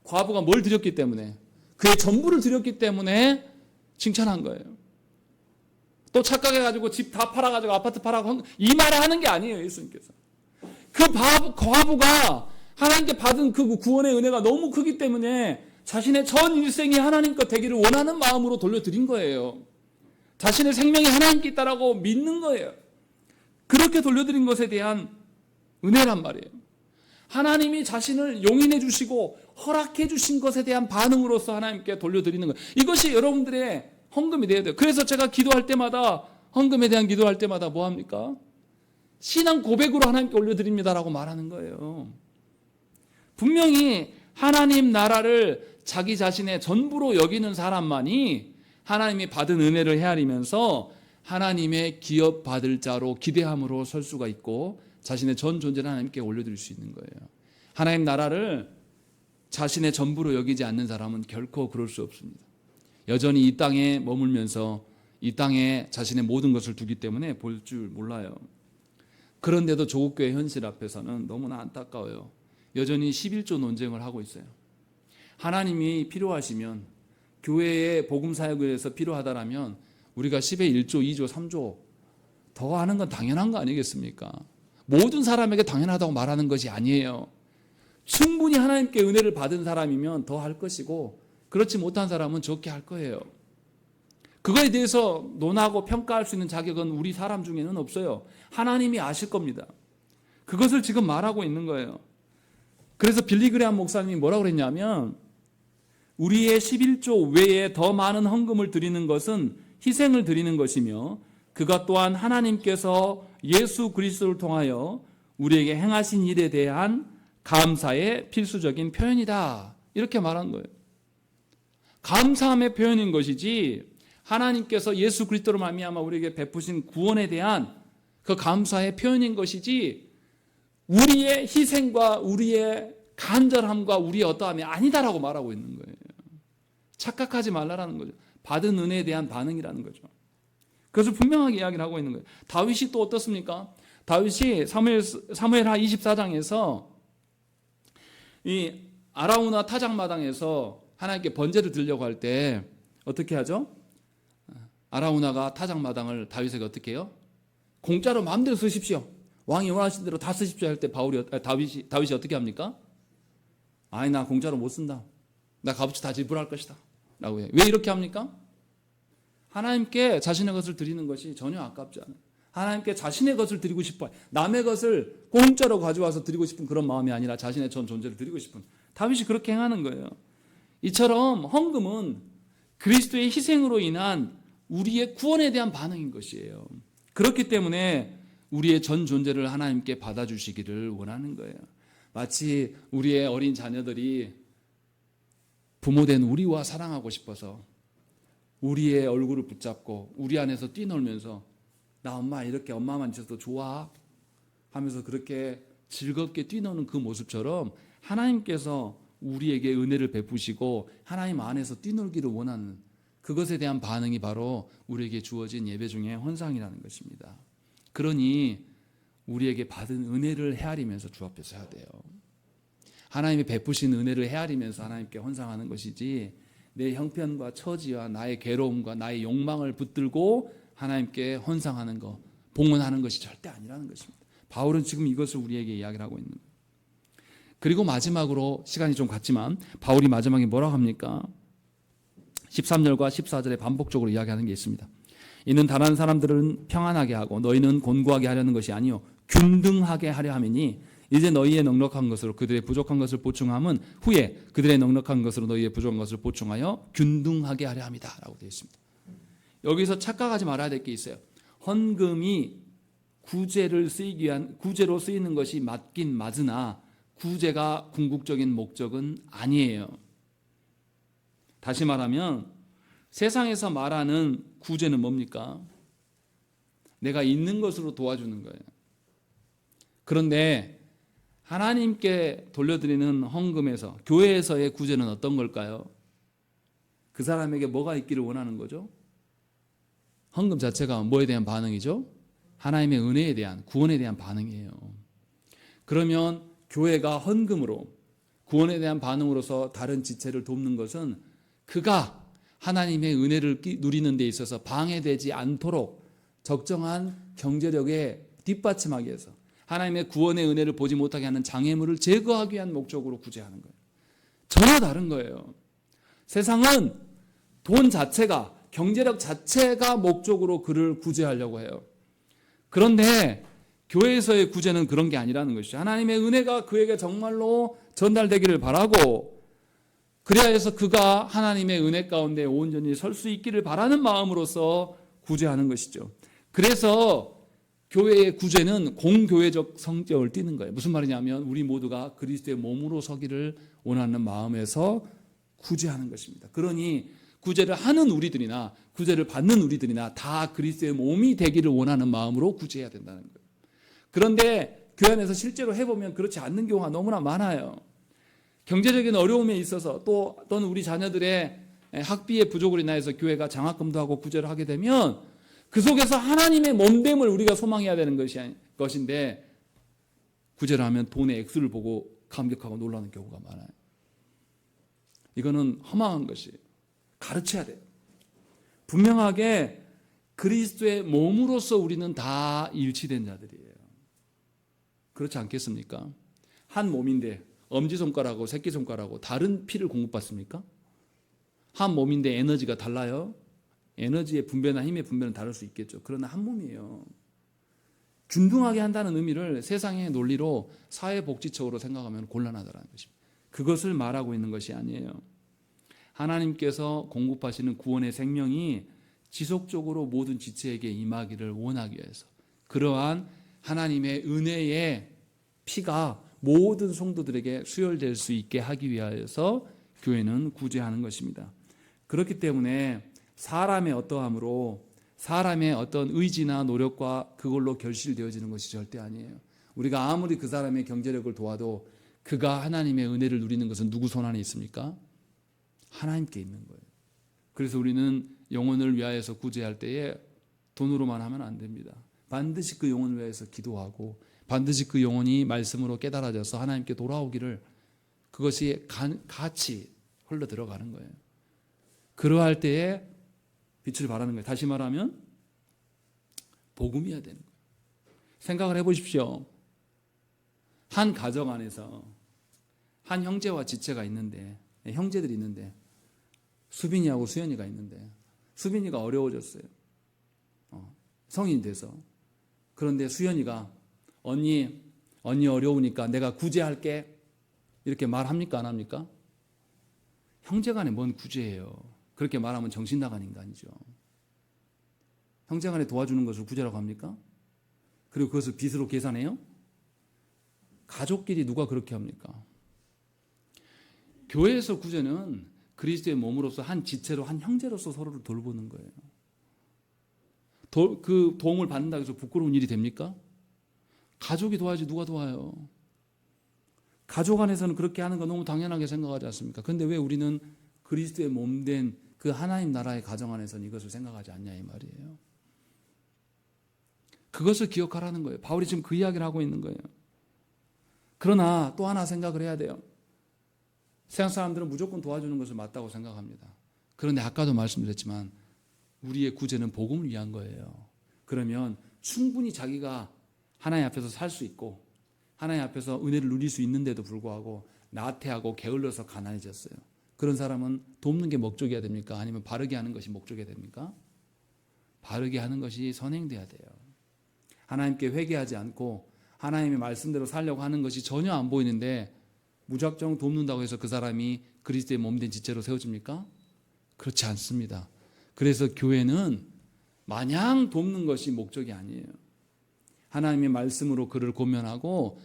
과부가 뭘 드렸기 때문에, 그의 전부를 드렸기 때문에 칭찬한 거예요. 또 착각해가지고 집 다 팔아가지고 아파트 팔아가지고 이 말을 하는 게 아니에요. 예수님께서 그 과부가 하나님께 받은 그 구원의 은혜가 너무 크기 때문에 자신의 전 일생이 하나님 것 되기를 원하는 마음으로 돌려드린 거예요. 자신의 생명이 하나님께 있다라고 믿는 거예요. 그렇게 돌려드린 것에 대한 은혜란 말이에요. 하나님이 자신을 용인해 주시고 허락해 주신 것에 대한 반응으로서 하나님께 돌려드리는 거예요. 이것이 여러분들의 헌금이 돼야 돼요. 그래서 제가 기도할 때마다, 헌금에 대한 기도할 때마다 뭐 합니까? 신앙 고백으로 하나님께 올려드립니다라고 말하는 거예요. 분명히 하나님 나라를 자기 자신의 전부로 여기는 사람만이 하나님이 받은 은혜를 헤아리면서 하나님의 기업 받을 자로 기대함으로 설 수가 있고 자신의 전 존재를 하나님께 올려드릴 수 있는 거예요. 하나님 나라를 자신의 전부로 여기지 않는 사람은 결코 그럴 수 없습니다. 여전히 이 땅에 머물면서 이 땅에 자신의 모든 것을 두기 때문에 볼 줄 몰라요. 그런데도 조국교회 현실 앞에서는 너무나 안타까워요. 여전히 11조 논쟁을 하고 있어요. 하나님이 필요하시면, 교회의 복음사역을 위해서 필요하다라면 우리가 10에 1조, 2조, 3조 더 하는 건 당연한 거 아니겠습니까? 모든 사람에게 당연하다고 말하는 것이 아니에요. 충분히 하나님께 은혜를 받은 사람이면 더 할 것이고, 그렇지 못한 사람은 적게 할 거예요. 그거에 대해서 논하고 평가할 수 있는 자격은 우리 사람 중에는 없어요. 하나님이 아실 겁니다. 그것을 지금 말하고 있는 거예요. 그래서 빌리 그레함 목사님이 뭐라고 그랬냐면, 우리의 11조 외에 더 많은 헌금을 드리는 것은 희생을 드리는 것이며, 그것 또한 하나님께서 예수 그리스도를 통하여 우리에게 행하신 일에 대한 감사의 필수적인 표현이다. 이렇게 말한 거예요. 감사함의 표현인 것이지, 하나님께서 예수 그리스도로 말미암아 우리에게 베푸신 구원에 대한 그 감사의 표현인 것이지, 우리의 희생과 우리의 간절함과 우리의 어떠함이 아니다라고 말하고 있는 거예요. 착각하지 말라라는 거죠. 받은 은혜에 대한 반응이라는 거죠. 그것을 분명하게 이야기를 하고 있는 거예요. 다윗이 또 어떻습니까? 다윗이 사무엘하 24장에서 이 아라우나 타작마당에서 하나님께 번제를 드리려고 할 때 어떻게 하죠? 아라우나가 타작마당을 다윗에게 어떻게 해요? 공짜로 마음대로 쓰십시오. 왕이 원하신 대로 다 쓰십시오 할 때 다윗이 어떻게 합니까? 아니, 나 공짜로 못 쓴다. 나 값어치 다 지불할 것이다 라고 해요. 왜 이렇게 합니까? 하나님께 자신의 것을 드리는 것이 전혀 아깝지 않아요. 하나님께 자신의 것을 드리고 싶어요. 남의 것을 공짜로 가져와서 드리고 싶은 그런 마음이 아니라 자신의 전 존재를 드리고 싶은, 다윗이 그렇게 행하는 거예요. 이처럼 헌금은 그리스도의 희생으로 인한 우리의 구원에 대한 반응인 것이에요. 그렇기 때문에 우리의 전 존재를 하나님께 받아주시기를 원하는 거예요. 마치 우리의 어린 자녀들이 부모된 우리와 사랑하고 싶어서 우리의 얼굴을 붙잡고 우리 안에서 뛰놀면서 나 엄마 이렇게 엄마만 있어도 좋아 하면서 그렇게 즐겁게 뛰노는 그 모습처럼 하나님께서 우리에게 은혜를 베푸시고 하나님 안에서 뛰놀기를 원하는 그것에 대한 반응이 바로 우리에게 주어진 예배 중에 헌상이라는 것입니다. 그러니 우리에게 받은 은혜를 헤아리면서 주 앞에서 해야 돼요. 하나님이 베푸신 은혜를 헤아리면서 하나님께 헌상하는 것이지, 내 형편과 처지와 나의 괴로움과 나의 욕망을 붙들고 하나님께 헌상하는 것, 봉헌하는 것이 절대 아니라는 것입니다. 바울은 지금 이것을 우리에게 이야기를 하고 있는 거예요. 그리고 마지막으로, 시간이 좀 갔지만 바울이 마지막에 뭐라고 합니까? 13절과 14절에 반복적으로 이야기하는 게 있습니다. 이는 다른 사람들은 평안하게 하고 너희는 곤고하게 하려는 것이 아니요 균등하게 하려 함이니, 이제 너희의 넉넉한 것으로 그들의 부족한 것을 보충함은 후에 그들의 넉넉한 것으로 너희의 부족한 것을 보충하여 균등하게 하려 함이다 라고 되어 있습니다. 여기서 착각하지 말아야 될 게 있어요. 헌금이 구제로 쓰이는 것이 맞긴 맞으나 구제가 궁극적인 목적은 아니에요. 다시 말하면 세상에서 말하는 구제는 뭡니까? 내가 있는 것으로 도와주는 거예요. 그런데 하나님께 돌려드리는 헌금에서, 교회에서의 구제는 어떤 걸까요? 그 사람에게 뭐가 있기를 원하는 거죠? 헌금 자체가 뭐에 대한 반응이죠? 하나님의 은혜에 대한, 구원에 대한 반응이에요. 그러면 교회가 헌금으로, 구원에 대한 반응으로서 다른 지체를 돕는 것은 그가 하나님의 은혜를 누리는 데 있어서 방해되지 않도록 적정한 경제력에 뒷받침하기 위해서 하나님의 구원의 은혜를 보지 못하게 하는 장애물을 제거하기 위한 목적으로 구제하는 거예요. 전혀 다른 거예요. 세상은 돈 자체가, 경제력 자체가 목적으로 그를 구제하려고 해요. 그런데 교회에서의 구제는 그런 게 아니라는 것이죠. 하나님의 은혜가 그에게 정말로 전달되기를 바라고, 그래야 해서 그가 하나님의 은혜 가운데 온전히 설 수 있기를 바라는 마음으로서 구제하는 것이죠. 그래서 교회의 구제는 공교회적 성격을 띠는 거예요. 무슨 말이냐면 우리 모두가 그리스도의 몸으로 서기를 원하는 마음에서 구제하는 것입니다. 그러니 구제를 하는 우리들이나 구제를 받는 우리들이나 다 그리스도의 몸이 되기를 원하는 마음으로 구제해야 된다는 거예요. 그런데 교회 안에서 실제로 해보면 그렇지 않는 경우가 너무나 많아요. 경제적인 어려움에 있어서 또는 우리 자녀들의 학비의 부족으로 인해서 교회가 장학금도 하고 구제를 하게 되면 그 속에서 하나님의 몸됨을 우리가 소망해야 되는 것인데, 구제를 하면 돈의 액수를 보고 감격하고 놀라는 경우가 많아요. 이거는 허망한 것이에요. 가르쳐야 돼요. 분명하게 그리스도의 몸으로서 우리는 다 일치된 자들이에요. 그렇지 않겠습니까? 한 몸인데 엄지손가락하고 새끼손가락하고 다른 피를 공급받습니까? 한 몸인데 에너지가 달라요? 에너지의 분배나 힘의 분배는 다를 수 있겠죠. 그러나 한 몸이에요. 균등하게 한다는 의미를 세상의 논리로 사회복지적으로 생각하면 곤란하다는 것입니다. 그것을 말하고 있는 것이 아니에요. 하나님께서 공급하시는 구원의 생명이 지속적으로 모든 지체에게 임하기를 원하기 위해서, 그러한 하나님의 은혜의 피가 모든 성도들에게 수혈될 수 있게 하기 위하여서 교회는 구제하는 것입니다. 그렇기 때문에 사람의 어떠함으로, 사람의 어떤 의지나 노력과 그걸로 결실되어지는 것이 절대 아니에요. 우리가 아무리 그 사람의 경제력을 도와도 그가 하나님의 은혜를 누리는 것은 누구 손 안에 있습니까? 하나님께 있는 거예요. 그래서 우리는 영혼을 위하여서 구제할 때에 돈으로만 하면 안 됩니다. 반드시 그 영혼을 위하여서 기도하고, 반드시 그 영혼이 말씀으로 깨달아져서 하나님께 돌아오기를, 그것이 같이 흘러 들어가는 거예요. 그러할 때에 빛을 발하는 거예요. 다시 말하면 복음이어야 되는 거예요. 생각을 해보십시오. 한 가정 안에서 한 형제와 지체가 있는데, 형제들이 있는데, 수빈이하고 수연이가 있는데, 수빈이가 어려워졌어요. 성인 돼서. 그런데 수연이가 언니 어려우니까 내가 구제할게, 이렇게 말합니까, 안 합니까? 형제간에 뭔 구제예요? 그렇게 말하면 정신 나간 인간이죠. 형제간에 도와주는 것을 구제라고 합니까? 그리고 그것을 빚으로 계산해요? 가족끼리 누가 그렇게 합니까? 교회에서 구제는 그리스도의 몸으로서 한 지체로, 한 형제로서 서로를 돌보는 거예요. 그 도움을 받는다고 해서 부끄러운 일이 됩니까? 가족이 도와야지 누가 도와요? 가족 안에서는 그렇게 하는 거 너무 당연하게 생각하지 않습니까? 그런데 왜 우리는 그리스도의 몸된 그 하나님 나라의 가정 안에서는 이것을 생각하지 않냐 이 말이에요. 그것을 기억하라는 거예요. 바울이 지금 그 이야기를 하고 있는 거예요. 그러나 또 하나 생각을 해야 돼요. 세상 사람들은 무조건 도와주는 것을 맞다고 생각합니다. 그런데 아까도 말씀드렸지만 우리의 구제는 복음을 위한 거예요. 그러면 충분히 자기가 하나님 앞에서 살 수 있고 하나님 앞에서 은혜를 누릴 수 있는데도 불구하고 나태하고 게을러서 가난해졌어요. 그런 사람은 돕는 게 목적이어야 됩니까? 아니면 바르게 하는 것이 목적이어야 됩니까? 바르게 하는 것이 선행돼야 돼요. 하나님께 회개하지 않고 하나님의 말씀대로 살려고 하는 것이 전혀 안 보이는데 무작정 돕는다고 해서 그 사람이 그리스도의 몸된 지체로 세워집니까? 그렇지 않습니다. 그래서 교회는 마냥 돕는 것이 목적이 아니에요. 하나님의 말씀으로 그를 권면하고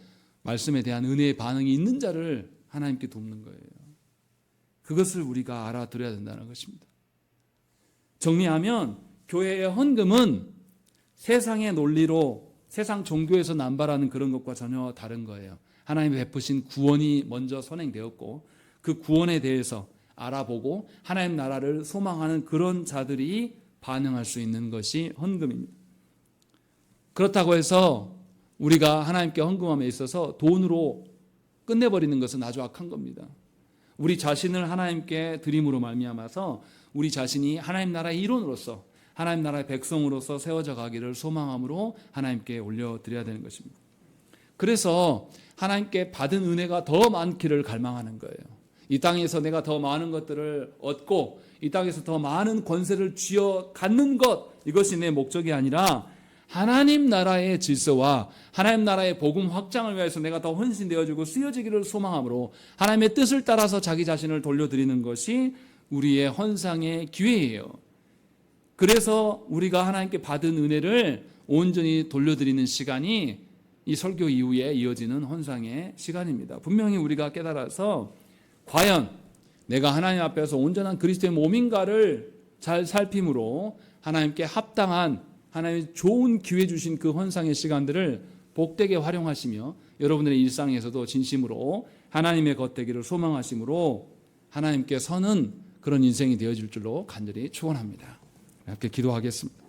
말씀에 대한 은혜의 반응이 있는 자를 하나님께 돕는 거예요. 그것을 우리가 알아들어야 된다는 것입니다. 정리하면 교회의 헌금은 세상의 논리로 세상 종교에서 남발하는 그런 것과 전혀 다른 거예요. 하나님이 베푸신 구원이 먼저 선행되었고 그 구원에 대해서 알아보고 하나님 나라를 소망하는 그런 자들이 반응할 수 있는 것이 헌금입니다. 그렇다고 해서 우리가 하나님께 헌금함에 있어서 돈으로 끝내버리는 것은 아주 악한 겁니다. 우리 자신을 하나님께 드림으로 말미암아서 우리 자신이 하나님 나라의 일원으로서 하나님 나라의 백성으로서 세워져 가기를 소망함으로 하나님께 올려드려야 되는 것입니다. 그래서 하나님께 받은 은혜가 더 많기를 갈망하는 거예요. 이 땅에서 내가 더 많은 것들을 얻고 이 땅에서 더 많은 권세를 쥐어 갖는 것, 이것이 내 목적이 아니라 하나님 나라의 질서와 하나님 나라의 복음 확장을 위해서 내가 더 헌신되어지고 쓰여지기를 소망함으로 하나님의 뜻을 따라서 자기 자신을 돌려드리는 것이 우리의 헌상의 기회예요. 그래서 우리가 하나님께 받은 은혜를 온전히 돌려드리는 시간이 이 설교 이후에 이어지는 헌상의 시간입니다. 분명히 우리가 깨달아서 과연 내가 하나님 앞에서 온전한 그리스도의 몸인가를 잘 살핌으로 하나님께 합당한 하나님의 좋은 기회 주신 그 헌상의 시간들을 복되게 활용하시며 여러분들의 일상에서도 진심으로 하나님의 겉되기를 소망하심으로 하나님께 서는 그런 인생이 되어질 줄로 간절히 축원합니다. 함께 기도하겠습니다.